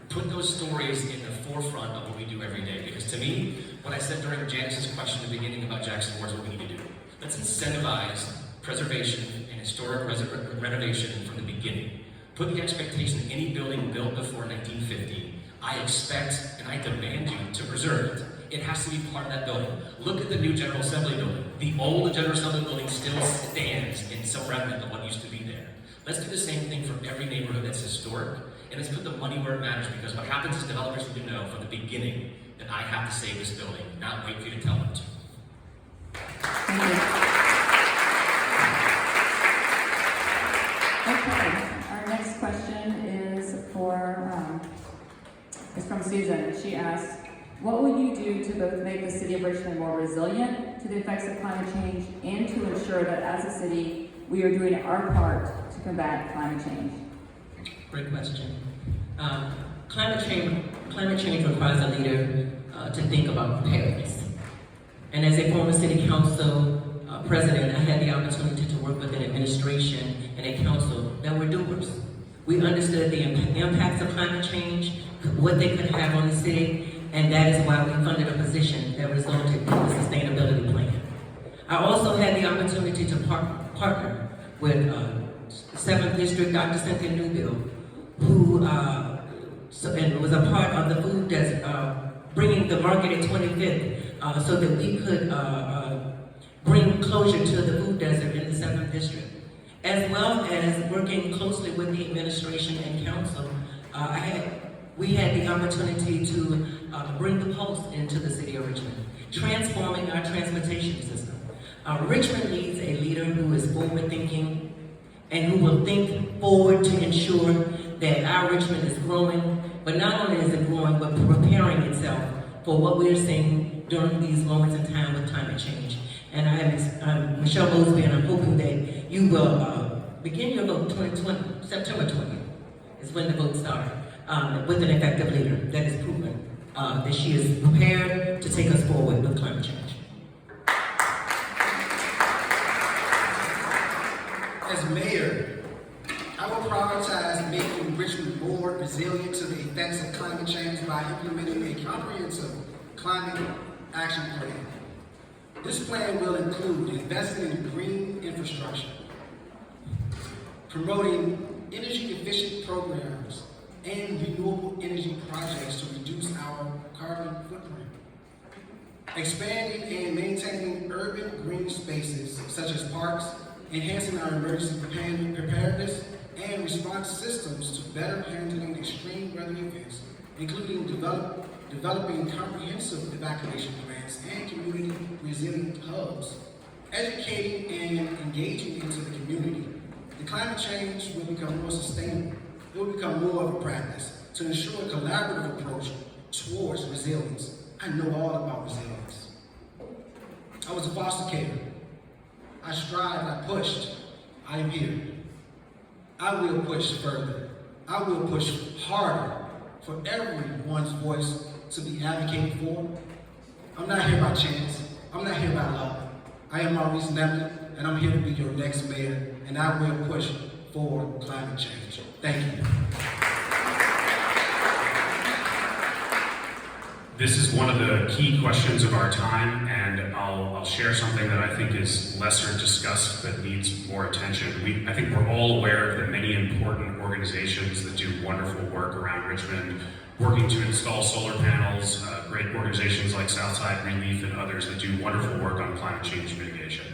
Put those stories in the forefront of what we do every day. Because to me, what I said during Janice's question at the beginning about Jackson Moore is what we need to do. Let's incentivize preservation and historic renovation from the beginning. Put the expectation that any building built before 1950, I expect and I demand you to preserve it. It has to be part of that building. Look at the new General Assembly building. The old General Assembly building still stands in some remnant of what used to be there. Let's do the same thing for every neighborhood that's historic, and let's put the money where it matters, because what happens is developers need to know from the beginning that I have to save this building, not wait for you to tell them to.
Okay, our next question is from Susan. She asks, what will you do to both make the city of Richmond more resilient to the effects of climate change and to ensure that as a city, we are doing our part to combat climate change?
Great question. Climate change requires a leader to think about preparedness. And as a former city council president, I had the opportunity to work with an administration and a council that were doers. We understood the impacts of climate change, what they could have on the city, and that is why we funded a position that resulted in the sustainability plan. I also had the opportunity to partner with 7th District Dr. Cynthia Newbill, who and was a part of the food desert, bringing the market at 25th so that we could bring closure to the food desert in the 7th District. As well as working closely with the administration and council, we had the opportunity to bring the Pulse into the city of Richmond, transforming our transportation system. Richmond needs a leader who is forward-thinking and who will think forward to ensure that our Richmond is growing, but not only is it growing, but preparing itself for what we're seeing during these moments in time with climate change. And I'm Michelle Mosby, and I'm hoping that you will begin your vote September 20th is when the vote starts, with an effective leader that is proven that she is prepared to take us forward with climate change.
As mayor, I will prioritize making Richmond more resilient to the effects of climate change by implementing a comprehensive climate action plan. This plan will include investing in green infrastructure, promoting energy-efficient programs and renewable energy projects to reduce our carbon footprint, expanding and maintaining urban green spaces such as parks, enhancing our emergency preparedness and response systems to better handling extreme weather events, including developing comprehensive evacuation plans and community resilient hubs, educating and engaging into the community. The climate change will become more sustainable. It will become more of a practice to ensure a collaborative approach towards resilience. I know all about resilience. I was a foster carer. I strived, I pushed. I am here. I will push further. I will push harder for everyone's voice to be advocated for. I'm not here by chance. I'm not here by luck. I am Maurice Nemeth, and I'm here to be your next mayor, and I will push for climate change. Thank you.
This is one of the key questions of our time, and I'll share something that I think is lesser discussed but needs more attention. I think we're all aware of the many important organizations that do wonderful work around Richmond, working to install solar panels, great organizations like Southside Relief and others that do wonderful work on climate change mitigation.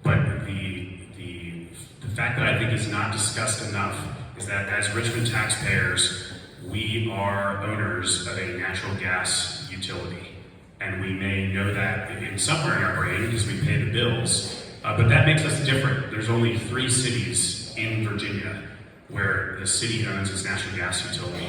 But the fact that I think is not discussed enough is that as Richmond taxpayers, we are owners of a natural gas utility. And we may know that in somewhere in our brain because we pay the bills, but that makes us different. There's only 3 cities in Virginia where the city owns its natural gas utility.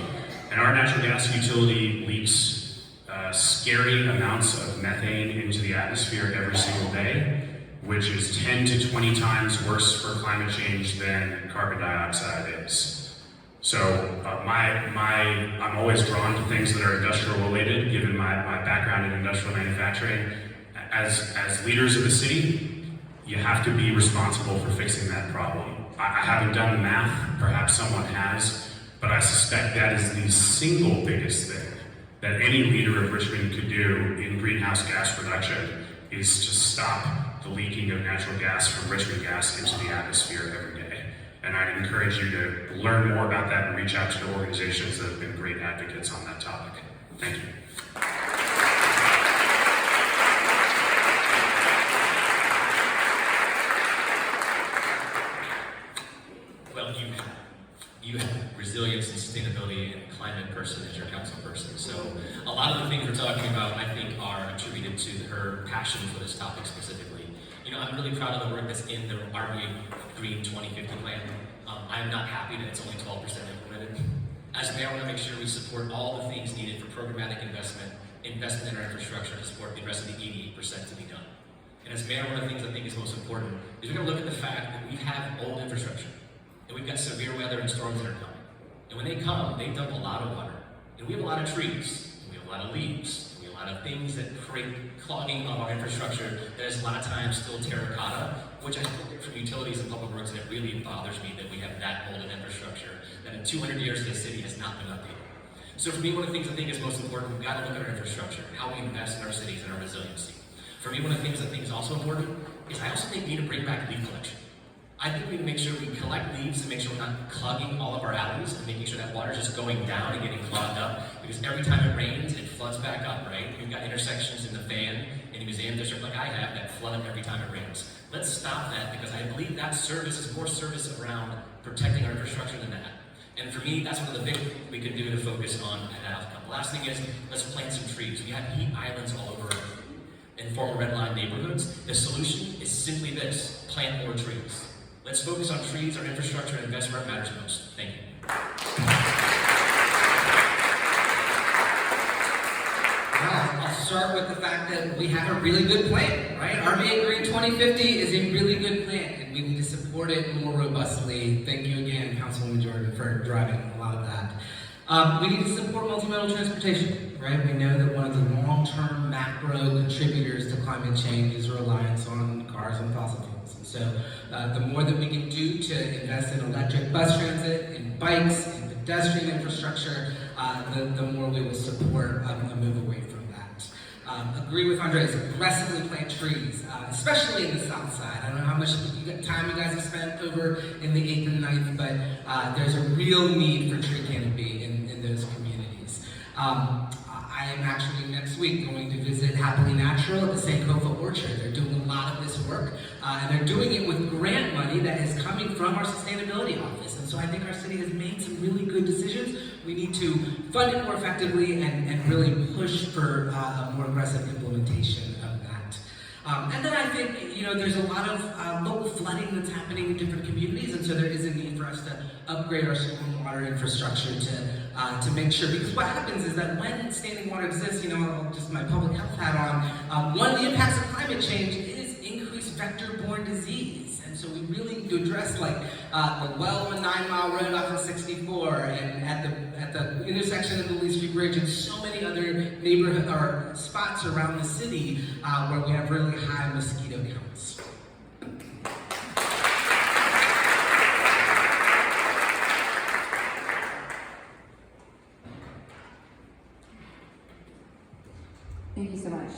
And our natural gas utility leaks scary amounts of methane into the atmosphere every single day, which is 10 to 20 times worse for climate change than carbon dioxide is. So I'm always drawn to things that are industrial related, given my background in industrial manufacturing. As leaders of the city, you have to be responsible for fixing that problem. I haven't done the math, perhaps someone has, but I suspect that is the single biggest thing that any leader of Richmond could do in greenhouse gas reduction is to stop the leaking of natural gas from Richmond Gas into the atmosphere every day. And I'd encourage you to learn more about that and reach out to the organizations that have been great advocates on that topic. Thank you.
Well, you have resilience and sustainability and climate person as your council person. So a lot of the things we're talking about, I think, are attributed to her passion for this topic specifically. You know, I'm really proud of the work that's in the RVA Green 2050 plan. I'm not happy that it's only 12% implemented. As mayor, I want to make sure we support all the things needed for programmatic investment in our infrastructure to support the rest of the 88% to be done. And as mayor, one of the things I think is most important is we're going to look at the fact that we have old infrastructure, and we've got severe weather and storms that are coming. And when they come, they dump a lot of water. And we have a lot of trees, and we have a lot of leaves, and we have a lot of things that create clogging of our infrastructure that is a lot of times still terracotta, which I think from utilities and public works, and it really bothers me that we have that old an infrastructure that in 200 years this city has not been updated. So for me, one of the things I think is most important, we've got to look at our infrastructure, how we invest in our cities and our resiliency. For me, one of the things I think is also important is I also think we need to bring back leaf collection. I think we need to make sure we collect leaves and make sure we're not clogging all of our alleys and making sure that water is just going down and getting clogged up, because every time it rains, it floods back up, right? We've got intersections in the Van, in the museum district like I have, that flood every time it rains. Let's stop that, because I believe that service is more service around protecting our infrastructure than that. And for me, that's one of the big things we can do to focus on that outcome. The last thing is, let's plant some trees. We have heat islands all over in former red line neighborhoods. The solution is simply this: plant more trees. Let's focus on trees, our infrastructure, and invest where it matters most. Thank you.
Well, I'll start with the fact that we have a really good plan, right? RVA Green 2050 is a really good plan, and we need to support it more robustly. Thank you again, Councilwoman Jordan, for driving a lot of that. We need to support multimodal transportation, right? We know that one of the long-term macro contributors to climate change is reliance on cars and fossil fuels. And so the more that we can do to invest in electric bus transit, in bikes, in pedestrian infrastructure, the more we will support a move away from that. Agree with Andres, aggressively plant trees, especially in the south side. I don't know how much time you guys have spent over in the 8th and 9th, but there's a real need for tree canopy in those communities. I am actually next week going to visit Happily Natural at the Sankofa Orchard. They're doing a lot of this work, and they're doing it with grant money that is coming from our sustainability office. And so I think our city has made some really good decisions. We need to fund it more effectively and really push for a more aggressive implementation of that. And then I think, there's a lot of local flooding that's happening in different communities, and so there is a need for us to upgrade our stormwater infrastructure to make sure, because what happens is that when standing water exists, I'll just my public health hat on, one of the impacts of climate change is increased vector-borne disease. And so we really need to address the well on 9 Mile Road off of 64 and at the intersection of the Lee Street Bridge and so many other neighborhood or spots around the city where we have really high mosquito counts.
Thank you so much.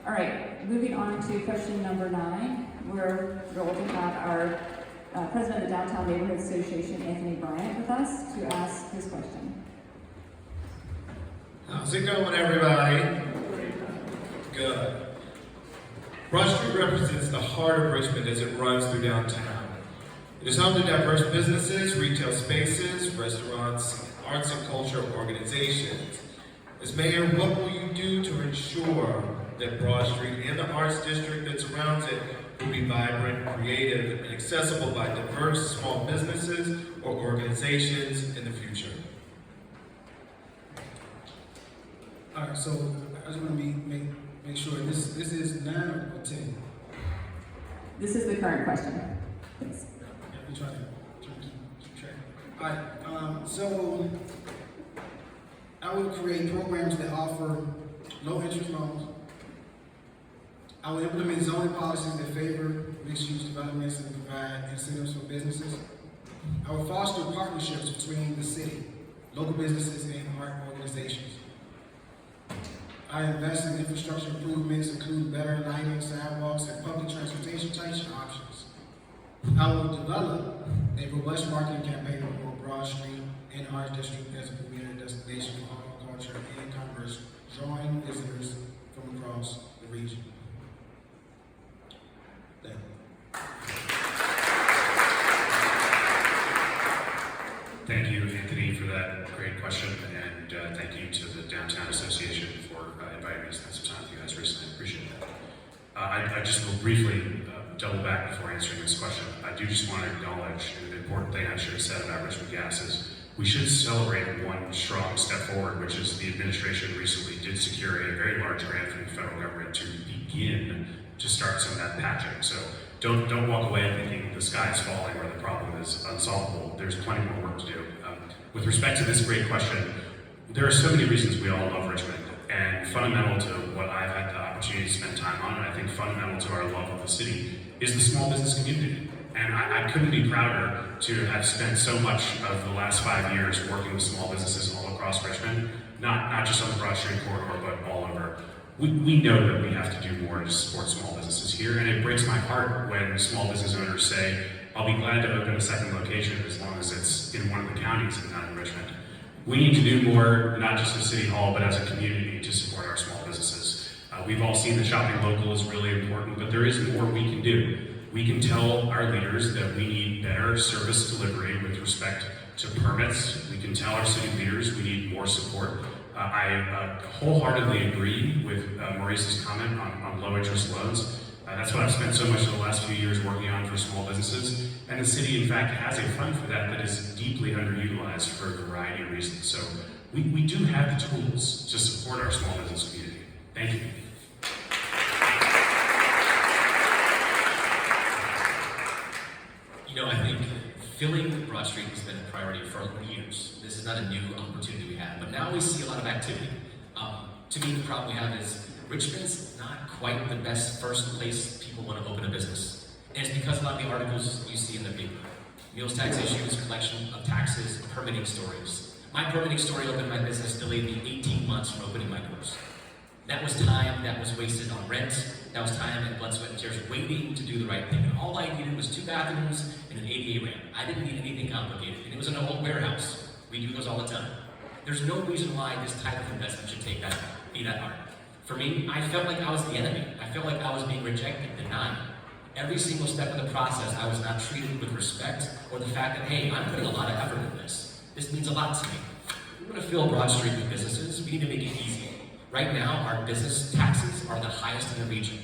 All right, moving on to question number 9. We're thrilled to have our president of the Downtown Neighborhood Association, Anthony Bryant, with us to ask his question.
How's it going, everybody? Good. Broad Street represents the heart of Richmond as it runs through downtown. It is home to diverse businesses, retail spaces, restaurants, arts and culture organizations. As mayor, what will you do to ensure that Broad Street and the arts district that surrounds it will be vibrant, creative, and accessible by diverse small businesses or organizations in the future?
All right, so I just want to make sure this is 9 or 10.
This is the current question. Thanks.
Yeah, we're trying to keep track. All right, so I will create programs that offer low interest loans. I will implement zoning policies that favor mixed-use developments and provide incentives for businesses. I will foster partnerships between the city, local businesses, and art organizations. I invest in infrastructure improvements, including better lighting, sidewalks, and public transportation options. I will develop a robust marketing campaign for Broad Street and the Arts District as a premier destination for art, culture, and commerce, drawing visitors from across the region. Thank you.
Thank you, Anthony, for that great question, and thank you to the Downtown Association for inviting me to spend some time with you guys recently. I appreciate that. I just will briefly double back before answering this question. I do just want to acknowledge an important thing I should have said about Richmond Gas is we should celebrate one strong step forward, which is the administration recently did secure a very large grant from the federal government to begin to start some of that patching. So don't walk away thinking the sky is falling or the problem is unsolvable. There's plenty more work to do. With respect to this great question, there are so many reasons we all love Richmond, and fundamental to what I've had the opportunity to spend time on, and I think fundamental to our love of the city, is the small business community. And I couldn't be prouder to have spent so much of the last 5 years working with small businesses all across Richmond, not just on the Broad Street corridor, but all over. We know that we have to do more to support small businesses here, and it breaks my heart when small business owners say, I'll be glad to open a second location as long as it's in one of the counties and not in Richmond. We need to do more, not just at City Hall, but as a community to support our small businesses. We've all seen that shopping local is really important, but there is more we can do. We can tell our leaders that we need better service delivery with respect to permits. We can tell our city leaders we need more support. I wholeheartedly agree with Maurice's comment on low interest loans. That's what I've spent so much of the last few years working on for small businesses. And the city, in fact, has a fund for that is deeply underutilized for a variety of reasons. So we do have the tools to support our small business community. Thank you.
I think Filling Broad Street has been a priority for years. This is not a new opportunity we have, but now we see a lot of activity. To me, the problem we have is Richmond's not quite the best first place people want to open a business. And it's because a lot of the articles you see in the paper. Meals tax issues, collection of taxes, permitting stories. My permitting story opened my business delayed me 18 months from opening my doors. That was time that was wasted on rent. That was time and blood, sweat, and tears waiting to do the right thing. And all I needed was 2 bathrooms and an ADA ramp. I didn't need anything complicated. And it was an old warehouse. We do those all the time. There's no reason why this type of investment should be that hard. For me, I felt like I was the enemy. I felt like I was being rejected, denied. Every single step of the process, I was not treated with respect or the fact that, hey, I'm putting a lot of effort in this. This means a lot to me. We want to fill Broad Street with businesses. We need to make it easy. Right now, our business taxes are the highest in the region.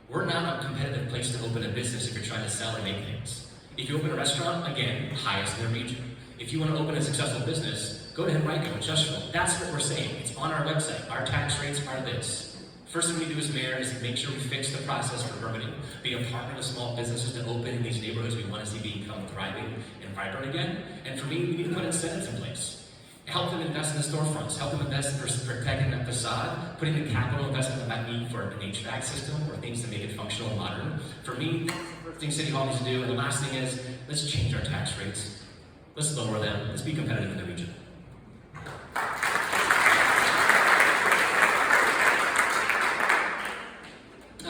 We're not a competitive place to open a business if you're trying to sell or make things. If you open a restaurant, again, highest in the region. If you want to open a successful business, go to Henrico and Chesterfield. That's what we're saying. It's on our website. Our tax rates are this. First thing we do as mayor is make sure we fix the process for permitting, be a partner with small businesses to open in these neighborhoods we want to see become thriving and vibrant again. And for me, we need to put incentives in place. Help them invest in the storefronts, help them invest in protecting that facade, putting the capital investment that might need for an HVAC system or things to make it functional and modern. For me, that's the first thing City Hall needs to do. And the last thing is, let's change our tax rates. Let's lower them. Let's be competitive in the region.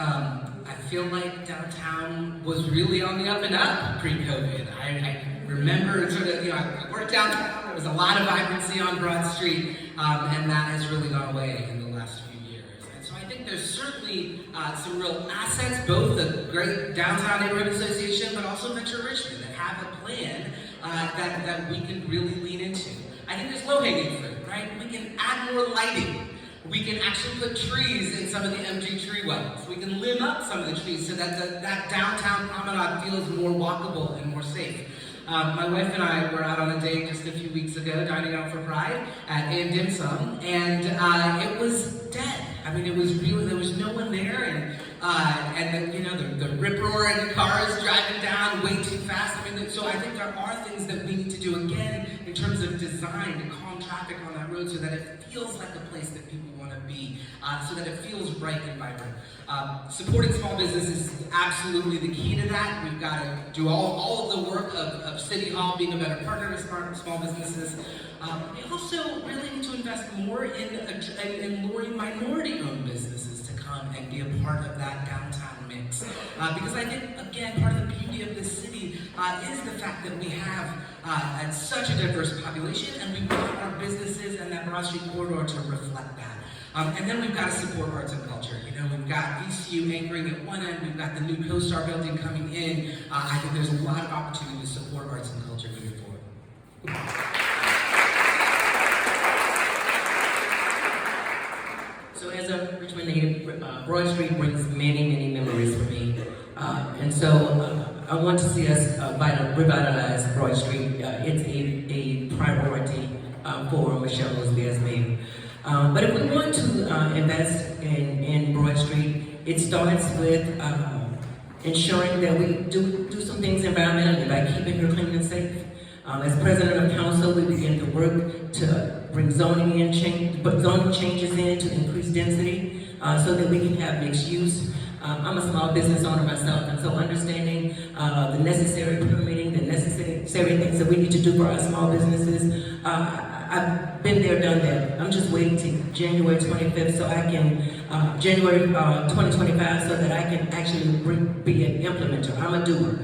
I feel like downtown was really on the up and up pre-COVID. I remember sort of, I worked downtown, there was a lot of vibrancy on Broad Street, and that has really gone away in the last few years. And so I think there's certainly some real assets, both the great Downtown Neighborhood Association, but also Metro Richmond that have a plan that we can really lean into. I think there's low-hanging fruit, right? We can add more lighting. We can actually put trees in some of the MG tree wells. We can limb up some of the trees so that that downtown promenade feels more walkable and more safe. My wife and I were out on a date just a few weeks ago, dining out for Pride at Dim Sum, and it was dead. I mean, it was really, there was no one there, and the rip-roaring cars driving down way too fast. I mean, so I think there are things that we need to do again in terms of design to calm traffic on that road so that it feels like a place that people want to be, so that it feels right and vibrant. Supporting small businesses is absolutely the key to that. We've got to do all of the work of City Hall being a better partner to small businesses. We also really need to invest more in luring minority-owned businesses to come and be a part of that downtown mix. Because I think, again, part of the beauty of this city is the fact that we have such a diverse population, and we want our businesses and that Broad Street corridor to reflect that. And then we've got to support arts and culture. We've got VCU anchoring at one end, we've got the new CoStar building coming in. I think there's a lot of opportunity to support arts and culture moving forward.
So as a Richmond native, Broad Street brings many, many memories for me. And so I want to see us revitalize Broad Street. It's a priority for Michelle Mosby as mayor. But if we want to invest in Broad Street, it starts with ensuring that we do some things environmentally by keeping her clean and safe. As president of council, we begin to work to bring zoning changes in to increase density so that we can have mixed use. I'm a small business owner myself, and so understanding the necessary permitting, the necessary things that we need to do for our small businesses, I've been there, done that. I'm just waiting to January 25th so I can, January 2025, so that I can actually be an implementer. I'm a doer.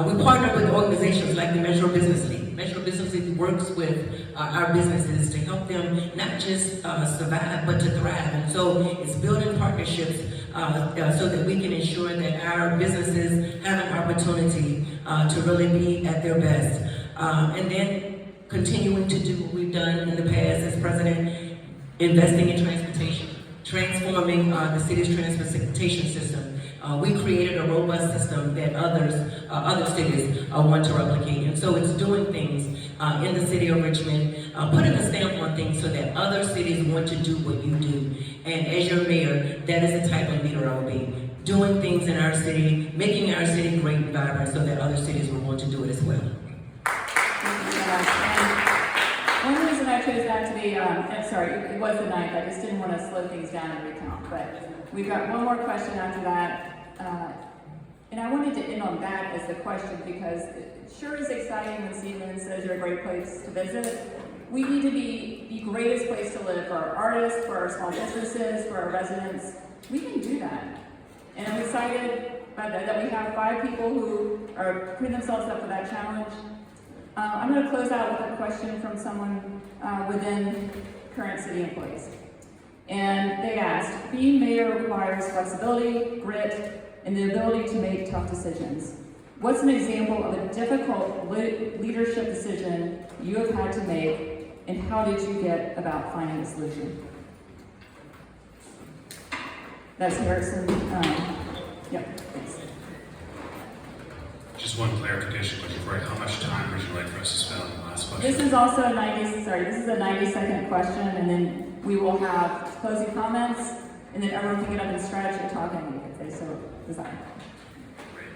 We partner with organizations like the Metro Business League. Metro Business League works with our businesses to help them not just survive, but to thrive. And so it's building partnerships so that we can ensure that our businesses have an opportunity to really be at their best. And then continuing to do what we've done in the past as president, investing in transportation, transforming the city's transportation system. We created a robust system that other cities want to replicate. And so it's doing things in the city of Richmond, putting a stamp on things so that other cities want to do what you do. And as your mayor, that is the type of leader I will be. Doing things in our city, making our city great and vibrant so that other cities will want to do it as well.
actually, I'm sorry, it was the 9th. I just didn't want to slow things down and recount. But we've got one more question after that. And I wanted to end on that as the question because it sure is exciting when Stephen says you're a great place to visit. We need to be the greatest place to live for our artists, for our small businesses, for our residents. We can do that. And I'm excited that we have 5 people who are putting themselves up for that challenge. I'm going to close out with a question from someone within current city employees. And they asked, being mayor requires flexibility, grit, and the ability to make tough decisions. What's an example of a difficult leadership decision you have had to make, and how did you get about finding a solution? That's Harrison. Yep, thanks.
Just one clarification question for you. How much time would you like for us to spend on the last question?
This is also a 90-second question, and then we will have closing comments, and then everyone can get up and stretch and talk if they so desire.
Great.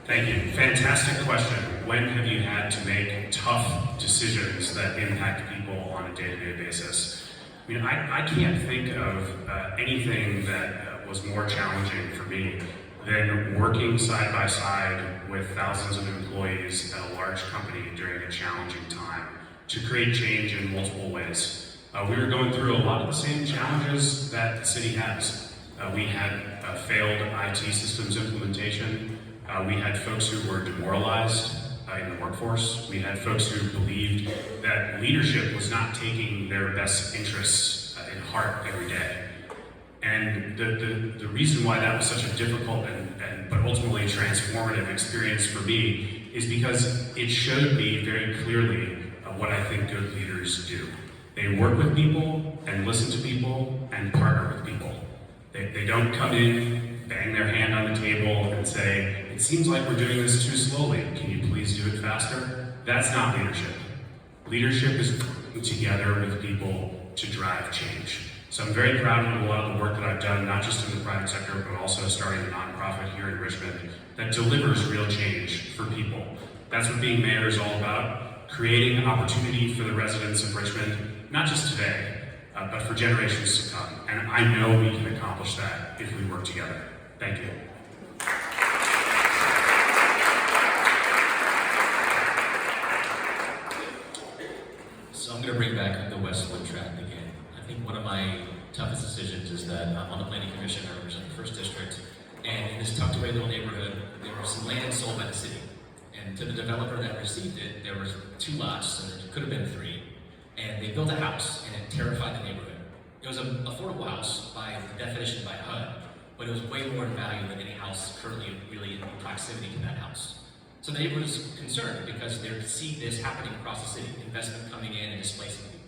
Thank you. Fantastic question. When have you had to make tough decisions that impact people on a day-to-day basis? I mean, I can't think of anything that was more challenging for me than working side by side with thousands of employees at a large company during a challenging time to create change in multiple ways. We were going through a lot of the same challenges that the city has. We had failed IT systems implementation. We had folks who were demoralized in the workforce. We had folks who believed that leadership was not taking their best interests in heart every day. And the reason why that was such a difficult but ultimately transformative experience for me is because it showed me very clearly what I think good leaders do. They work with people and listen to people and partner with people. They don't come in, bang their hand on the table and say, it seems like we're doing this too slowly. Can you please do it faster? That's not leadership. Leadership is working together with people to drive change. So I'm very proud of a lot of the work that I've done, not just in the private sector, but also starting a nonprofit here in Richmond that delivers real change for people. That's what being mayor is all about, creating opportunity for the residents of Richmond, not just today, but for generations to come. And I know we can accomplish that if we work together. Thank you.
So I'm going to bring back the Westwood track again. I think one of my toughest decisions is that I'm on the planning commission. I represent the 1st district, and in this tucked away little neighborhood, there was some land sold by the city. And to the developer that received it, there was 2 lots, and there could have been 3. And they built a house, and it terrified the neighborhood. It was an affordable house by the definition by HUD, but it was way more in value than any house currently really in proximity to that house. So the neighborhood was concerned because they see this happening across the city, investment coming in and displacing people.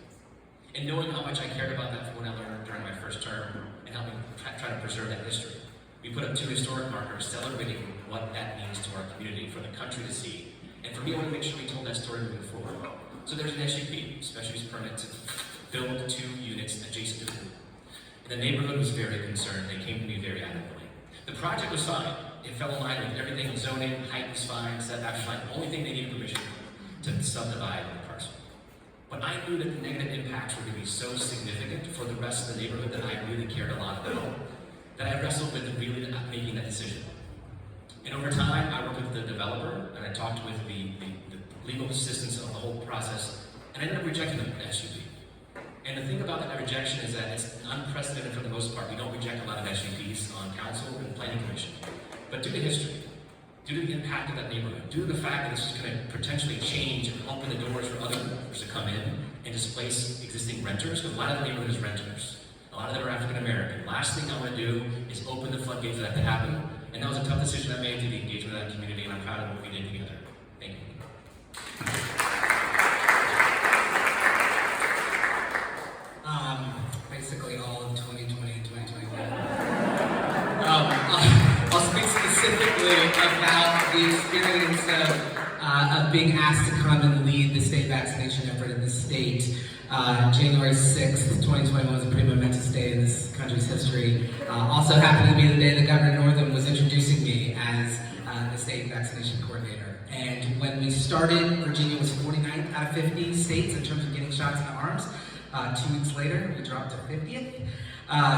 And knowing how much I cared about that from what I learned during my first term and helping try to preserve that history, we put up 2 historic markers celebrating what that means to our community, for the country to see. And for me, I want to make sure we told that story moving forward. So there's an SUP, special use permit, to build 2 units adjacent to the pool. And the neighborhood was very concerned. They came to me very adamantly. The project was fine. It fell in line with everything, zoning, height was fine, setback was fine. The only thing they needed permission to subdivide the parcel. But I knew that the negative impacts were going to be so significant for the rest of the neighborhood that I really cared a lot about, that I wrestled with really making that decision. And over time, I worked with the developer, and I talked with the legal assistance of the whole process, and I ended up rejecting the SUP. And the thing about that rejection is that it's unprecedented for the most part. We don't reject a lot of SUPs on council and planning commission. But due to history, due to the impact of that neighborhood, due to the fact that this is going to potentially change and open the doors for other neighbors to come in and displace existing renters, because a lot of the neighborhood is renters. A lot of them are African American. Last thing I want to do is open the floodgates for that to happen. And that was a tough decision I made through the engagement of that community, and I'm proud of what we did together. Thank you.
Basically all of 2020 and 2021. I'll speak specifically about the experience of being asked to come and lead the state vaccination effort in the state. January 6th, 2021 was a pretty momentous day in this country's history. Also happened to be the day that Governor Northam was introducing me as the state vaccination coordinator. And when we started, Virginia was 49th out of 50 states in terms of getting shots in the arms. 2 weeks later, we dropped to 50th.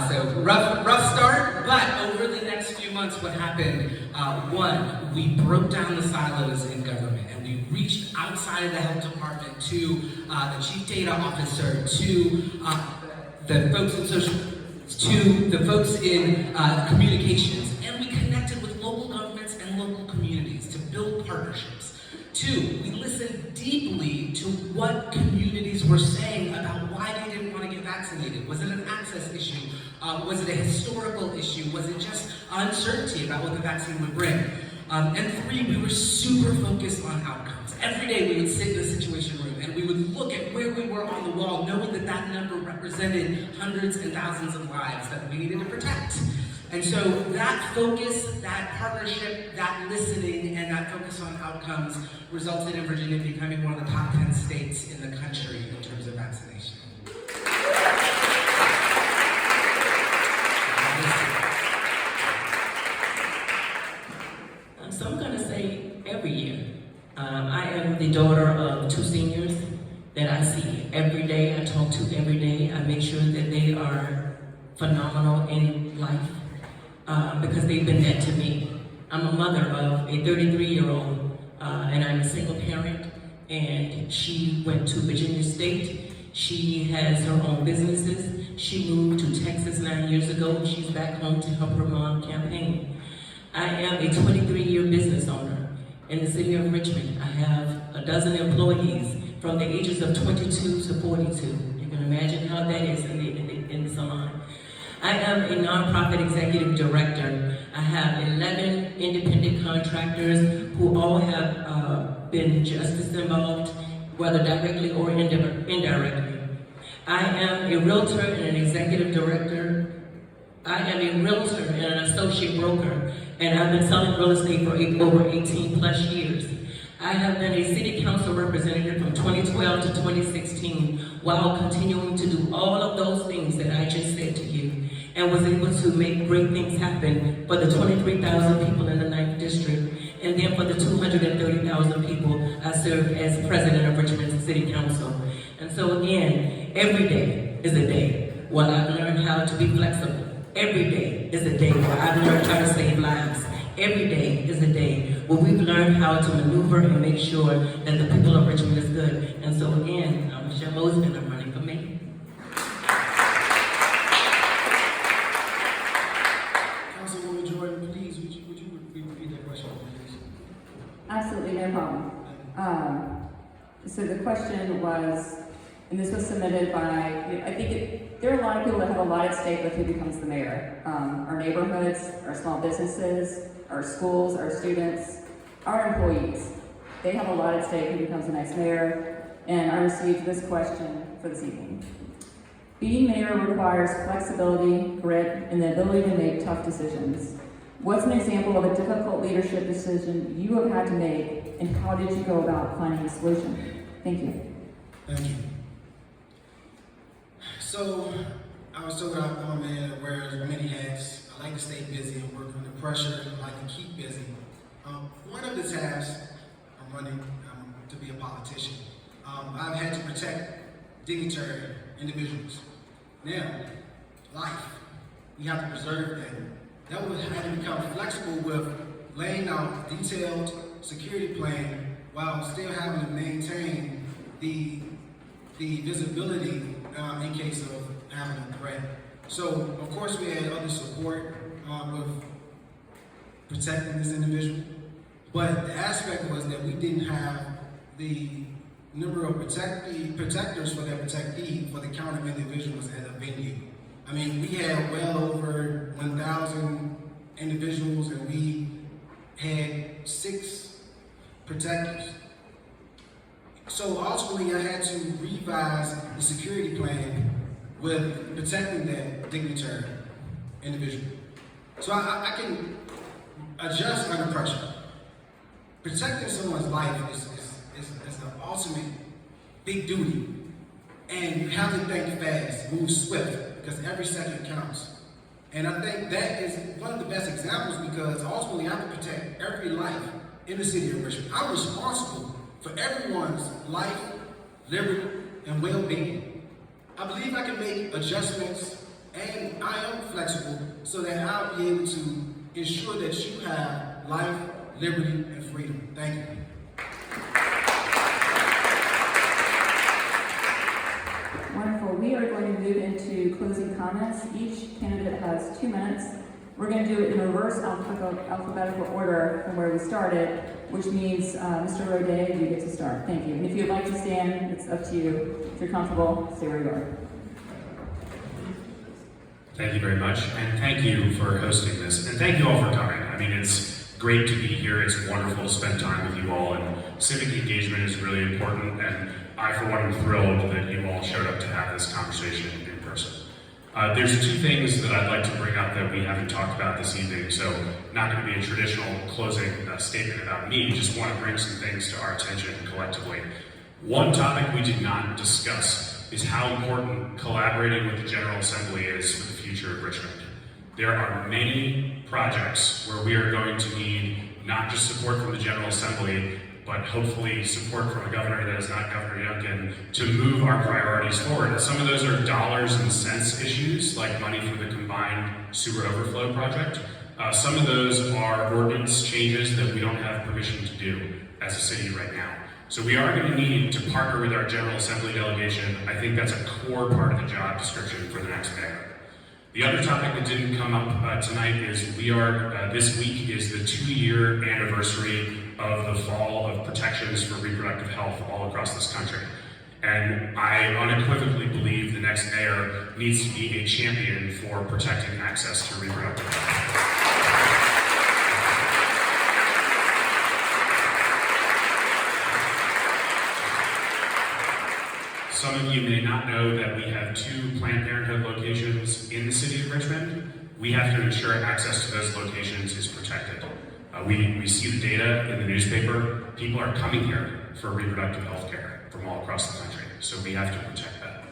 So rough start, but over the next few months, what happened? One, we broke down the silos in government, and we reached outside of the health department to the chief data officer, to the folks in to the folks in communications, and we connected with local governments and local communities to build partnerships. 2, we listened deeply to what communities were saying about why they didn't want to get vaccinated. Was it an access issue? Was it a historical issue? Was it just uncertainty about what the vaccine would bring? And 3, we were super focused on outcomes. Every day we would sit in the situation room and we would look at where we were on the wall, knowing that that number represented hundreds and thousands of lives that we needed to protect. And so that focus, that partnership, that listening, and that focus on outcomes resulted in Virginia becoming one of the top 10 states in the country in terms of vaccination.
So I'm going to say every year. I am the daughter of 2 seniors that I see every day, I talk to every day. I make sure that they are phenomenal in life because they've been that to me. I'm a mother of a 33-year-old and I'm a single parent, and she went to Virginia State. She has her own businesses. She moved to Texas 9 years ago. She's back home to help her mom campaign. I am a 23-year business owner in the city of Richmond. I have 12 employees from the ages of 22 to 42. You can imagine how that is in the salon. I am a nonprofit executive director. I have 11 independent contractors who all have been justice involved, whether directly or indirectly. I am a realtor and an executive director. I am a realtor and an associate broker, and I've been selling real estate for over 18 plus years. I have been a city council representative from 2012 to 2016 while continuing to do all of those things that I just said to you, and was able to make great things happen for the 23,000 people in the 9th District, and then for the 230,000 people I served as president of Richmond City Council. And so again, every day is a day where I've learned how to be flexible. Every day is a day where I've learned how to save lives. Every day is a day where we've learned how to maneuver and make sure that the people of Richmond is good. And so again, I'm Michelle Mosby and I'm running for mayor.
Councilwoman Jordan, please, would you repeat that question, please?
Absolutely, no problem. So the question was, and this was submitted by, I think there are a lot of people that have a lot at stake with who becomes the mayor. Our neighborhoods, our small businesses, our schools, our students, our employees. They have a lot at stake who becomes the next mayor, and I received this question for this evening. Being mayor requires flexibility, grit, and the ability to make tough decisions. What's an example of a difficult leadership decision you have had to make, and how did you go about finding a solution? Thank you.
Thank you. So, I was told I'm a man that wears many hats. I like to stay busy and work under pressure. I like to keep busy. One of the tasks I'm running to be a politician. I've had to protect dignitary individuals. Now, life, we have to preserve that. That would have to become flexible with laying out a detailed security plan while still having to maintain the visibility in case of having a threat. So, of course, we had other support with protecting this individual, but the aspect was that we didn't have the number of protectors for that protectee for the count of individuals at a venue. I mean, we had well over 1,000 individuals, and we had 6 protectors. So ultimately, I had to revise the security plan with protecting that dignitary individual. So I can adjust under pressure. Protecting someone's life is an ultimate big duty. And you have to think fast, move swift, because every second counts. And I think that is one of the best examples, because ultimately I have to protect every life in the city of Richmond. I'm responsible for everyone's life, liberty, and well-being. I believe I can make adjustments, and I am flexible so that I'll be able to ensure that you have life, liberty, and freedom. Thank you.
Wonderful. We are going to move into closing comments. Each candidate has 2 minutes. We're going to do it in reverse alphabetical order from where we started, which means, Mr. Rodet, you get to start. Thank you. And if you'd like to stand, it's up to you. If you're comfortable, stay where you are.
Thank you very much, and thank you for hosting this, and thank you all for coming. I mean, it's great to be here. It's wonderful to spend time with you all, and civic engagement is really important, and I, for one, am thrilled that you all showed up to have this conversation in person. There's 2 things that I'd like to bring up that we haven't talked about this evening, so not going to be a traditional closing statement about me, just want to bring some things to our attention collectively. One topic we did not discuss is how important collaborating with the General Assembly is for the future of Richmond. There are many projects where we are going to need not just support from the General Assembly, but hopefully support from a governor that is not Governor Youngkin to move our priorities forward. And some of those are dollars and cents issues, like money for the combined sewer overflow project. Some of those are ordinance changes that we don't have permission to do as a city right now. So we are going to need to partner with our General Assembly delegation. I think that's a core part of the job description for the next mayor. The other topic that didn't come up tonight is we are, this week is the 2-year anniversary of the fall of protections for reproductive health all across this country. And I unequivocally believe the next mayor needs to be a champion for protecting access to reproductive health. Some of you may not know that we have 2 Planned Parenthood locations in the city of Richmond. We have to ensure access to those locations is protected. We see the data in the newspaper. People are coming here for reproductive health care from all across the country, so we have to protect that.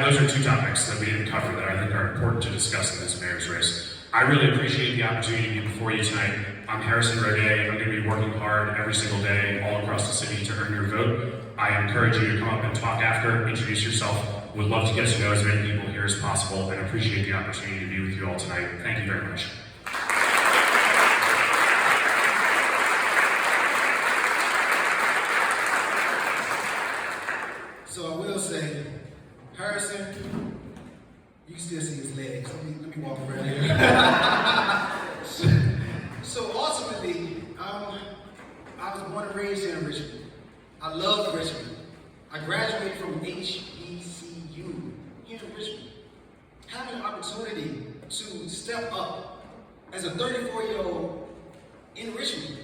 Those are 2 topics that we didn't cover that I think are important to discuss in this mayor's race. I really appreciate the opportunity to be before you tonight. I'm Harrison Rodet. I'm going to be working hard every single day all across the city to earn your vote. I encourage you to come up and talk after, introduce yourself. Would love to get to know as many people here as possible, and appreciate the opportunity to be with you all tonight. Thank you very much.
So I will say, Harrison, you can still see his legs. Let me walk around here. So ultimately, I was born and raised here in Richmond. I love Richmond. I graduated from HBCU here in Richmond. Having an opportunity to step up as a 34-year-old in Richmond,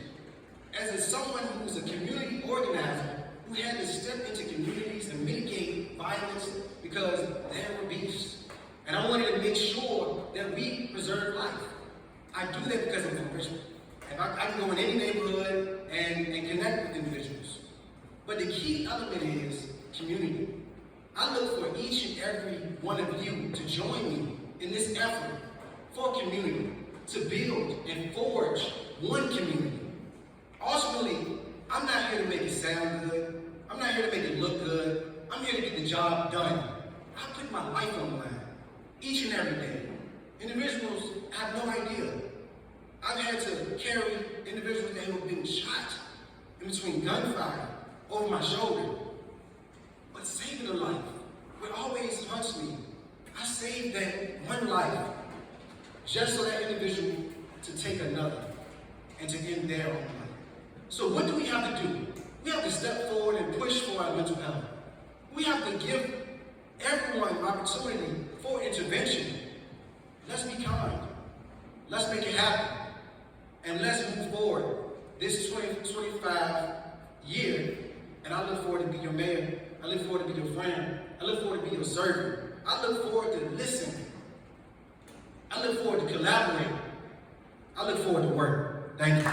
as someone who's a community organizer who had to step into communities and mitigate violence because there were beefs. And I wanted to make sure that we preserve life. I do that because I'm from Richmond. And I can go in any neighborhood and connect with individuals. But the key element is community. I look for each and every one of you to join me in this effort for community, to build and forge one community. Ultimately, I'm not here to make it sound good. I'm not here to make it look good. I'm here to get the job done. I put my life on the line each and every day. Individuals have no idea. I've had to carry individuals that have been shot in between gunfire over my shoulder. But saving a life will always haunts me. I saved that one life just so that individual to take another and to end their own life. So what do we have to do? We have to step forward and push for our mental health. We have to give everyone opportunity for intervention. Let's be kind. Let's make it happen. And let's move forward. This is 2025 year, and I look forward to be your mayor. I look forward to be your friend. I look forward to be your servant. I look forward to listen. I look forward to collaborate. I look forward to work. Thank you.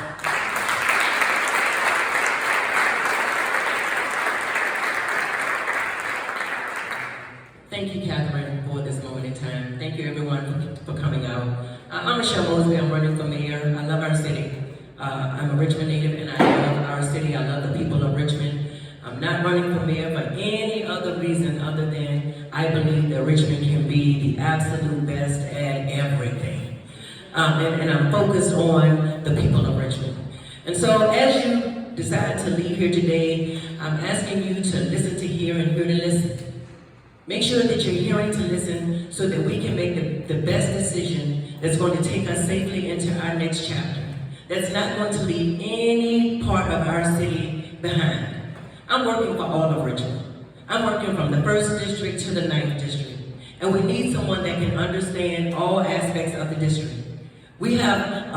Thank you, Catherine, for this moment in time. Thank you, everyone, for coming out. I'm Michelle Mosby. I'm running for mayor. I love our city. I'm a Richmond native, and I love our city. I love the people of Richmond. I'm not running for mayor for any other reason other than I believe that Richmond can be the absolute best at everything. And I'm focused on the people of Richmond. And so as you decide to leave here today, I'm asking you to listen to hear and hear to listen. Make sure that you're hearing to listen so that we can make the best decision that's going to take us safely into our next chapter. That's not going to leave any part of our city behind. I'm working for all of Richmond. I'm working from the 1st district to the 9th district. And we need someone that can understand all aspects of the district. We have,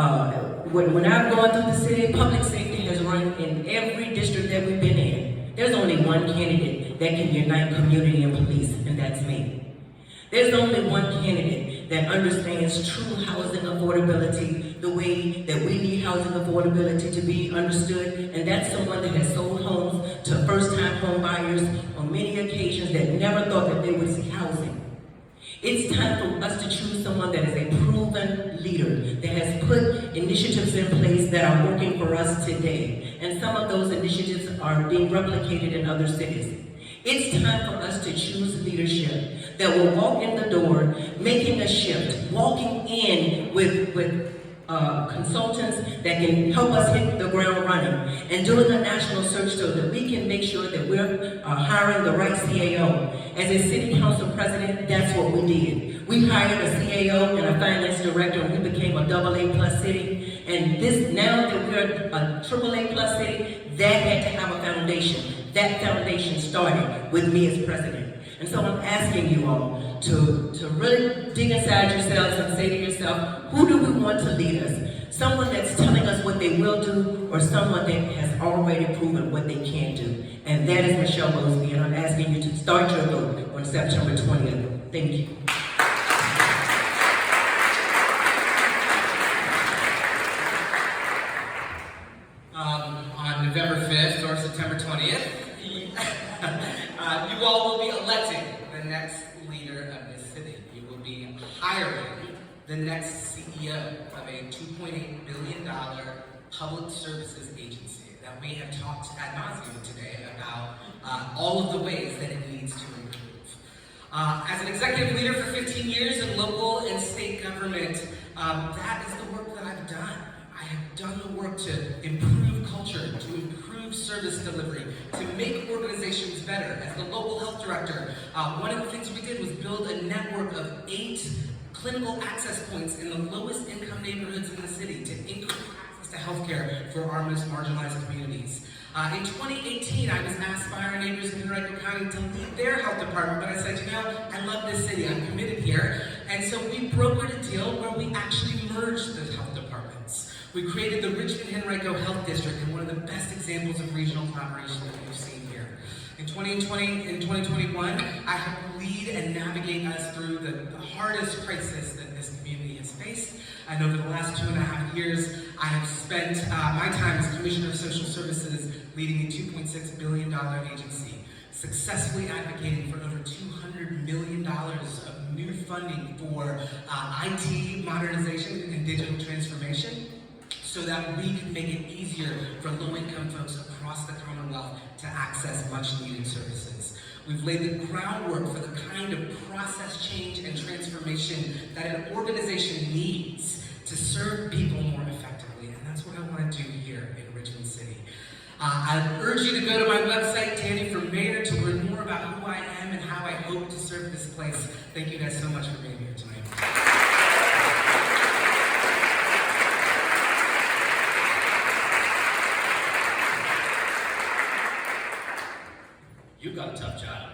when I've gone through the city, public safety has run in every district that we've been in. There's only one candidate that can unite community and police, and that's me. There's only one candidate that understands true housing affordability the way that we need housing affordability to be understood, and that's someone that has sold homes to first-time home buyers on many occasions that never thought that they would see housing. It's time for us to choose someone that is a proven leader, that has put initiatives in place that are working for us today. And some of those initiatives are being replicated in other cities. It's time for us to choose leadership that will walk in the door, making a shift, walking in with consultants that can help us hit the ground running, and doing a national search so that we can make sure that we're hiring the right CAO. As a city council president, that's what we did. We hired a CAO and a finance director, and we became a AA+ city. And now that we're a AAA+ city, that had to have a foundation. That foundation started with me as president. And so I'm asking you all to really dig inside yourselves and say to yourself, who do we want to lead us? Someone that's telling us what they will do, or someone that has already proven what they can do? And that is Michelle Mosby, and I'm asking you to start your vote on September 20th. Thank you.
On November 5th or September 20th, you all will be electing the next leader of this city. You will be hiring the next CEO of a $2.8 billion public services agency that we have talked ad nauseum today about all of the ways that it needs to improve. As an executive leader for 15 years in local and state government, that is the work that I've done. I have done the work to improve culture, to improve service delivery, to make organizations better. As the local health director, one of the things we did was build a network of 8 clinical access points in the lowest income neighborhoods in the city to increase access to healthcare for our most marginalized communities. In 2018, I was asked by our neighbors in Henrico County to lead their health department, but I said, I love this city, I'm committed here. And so we brokered a deal where we actually merged the health departments. We created the Richmond Henrico Health District, and one of the best examples of regional collaboration that we've seen here. In 2020 and 2021, I helped lead and navigate us through the hardest crisis that this community has faced. And over the last 2.5 years, I have spent my time as Commissioner of Social Services leading a $2.6 billion agency, successfully advocating for over $200 million of new funding for IT modernization and digital transformation, so that we can make it easier for low-income folks across the Commonwealth to access much-needed services. We've laid the groundwork for the kind of process change and transformation that an organization needs to serve people more effectively, and that's what I want to do here in Richmond City. I urge you to go to my website, Danny for Mayor, to learn more about who I am and how I hope to serve this place. Thank you guys so much for being here tonight.
You've got a tough job,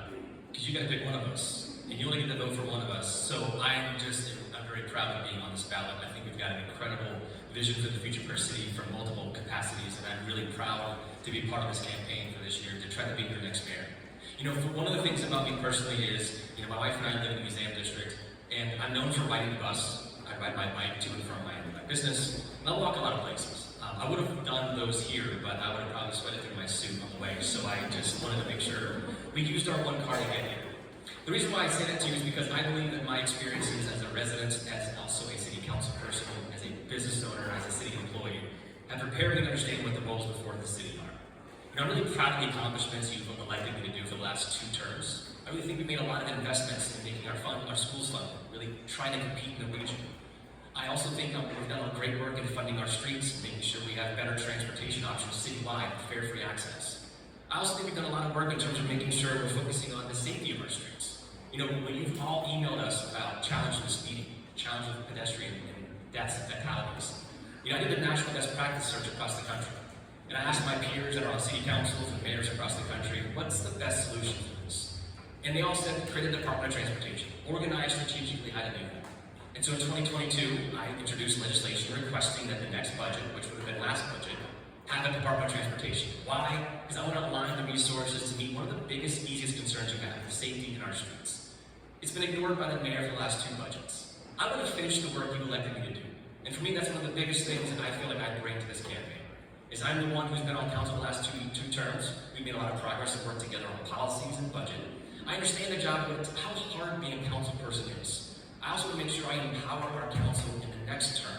because you got to pick one of us, and you only get to vote for one of us. So I'm very proud of being on this ballot. I think we've got an incredible vision for the future of our city from multiple capacities, and I'm really proud to be part of this campaign for this year to try to be your next mayor. One of the things about me personally is, my wife and I live in the museum district, and I'm known for riding the bus. I ride my bike to and from my business, and I walk a lot of places. I would have done those here, but I would have probably sweated through my suit on the way, so I just wanted to make sure we used our one car to get here. The reason why I say that to you is because I believe that my experiences as a resident, as also a city council person, as a business owner, as a city employee, have prepared me to understand what the roles before the city are. I'm really proud of the accomplishments you've elected me to do for the last 2 terms. I really think we made a lot of investments in making our schools fun, really trying to compete in the region. I also think we've done great work in funding our streets, making sure we have better transportation options citywide, fare free access. I also think we've done a lot of work in terms of making sure we're focusing on the safety of our streets. You know, when you've all emailed us about challenges with speeding, challenges with pedestrian and deaths and fatalities, you know, I did a national best practice search across the country. And I asked my peers that are on city councils and mayors across the country, what's the best solution for this? And they all said, create a Department of Transportation, organize strategically how to do that. And so in 2022, I introduced legislation requesting that the next budget, which would have been last budget, have a Department of Transportation. Why? Because I want to align the resources to meet one of the biggest, easiest concerns we have, the safety in our streets. It's been ignored by the mayor for the last 2 budgets. I want to finish the work you elected me to do. And for me, that's one of the biggest things that I feel like I bring to this campaign. Is I'm the one who's been on council the last two terms. We've made a lot of progress and worked together on policies and budget. I understand the job, but how hard being a council person is. I also want to make sure I empower our council in the next term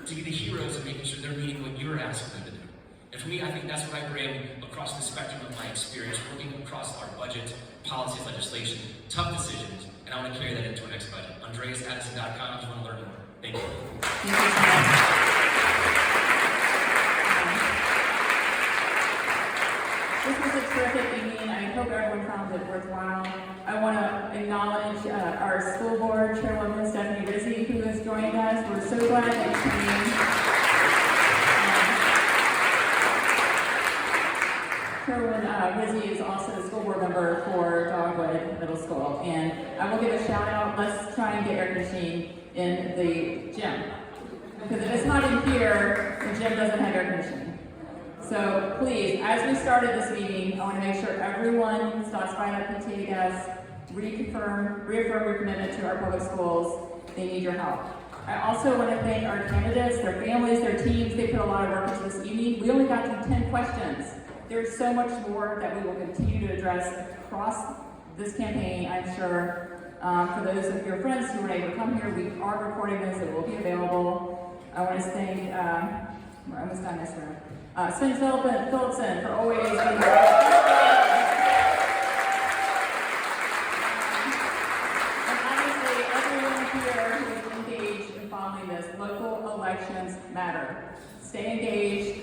to be the heroes of making sure they're meeting what you're asking them to do. And for me, I think that's what I bring across the spectrum of my experience, working across our budget, policies, legislation, tough decisions, and I want to carry that into our next budget. AndreasAddison.com if you want to learn more. Thank you.
This was a terrific evening. I hope everyone found it worthwhile. I want to acknowledge our school board chairwoman, Stephanie Rizzi, who has joined us. We're so glad that you came. Chairwoman Rizzi is also the school board member for Dogwood Middle School. And I will give a shout out. Let's try and get air conditioning in the gym. Because if it's not in here, the gym doesn't have air conditioning. So please, as we started this meeting, I want to make sure everyone stops by that PTA desk, reaffirm your commitment to our public schools. They need your help. I also want to thank our candidates, their families, their teams. They put a lot of work into this evening. We only got through 10 questions. There's so much more that we will continue to address across this campaign, I'm sure. For those of your friends who were able to come here, we are recording this. It will be available. I want to thank, we're almost done this room. Sven Phillipson for always being there. And obviously, everyone here who is engaged in following this, local elections matter. Stay engaged,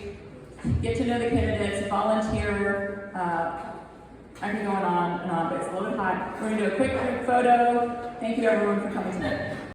get to know the candidates, volunteer. I can go on and on, but it's a little bit hot. We're going to do a quick group photo. Thank you, everyone, for coming tonight.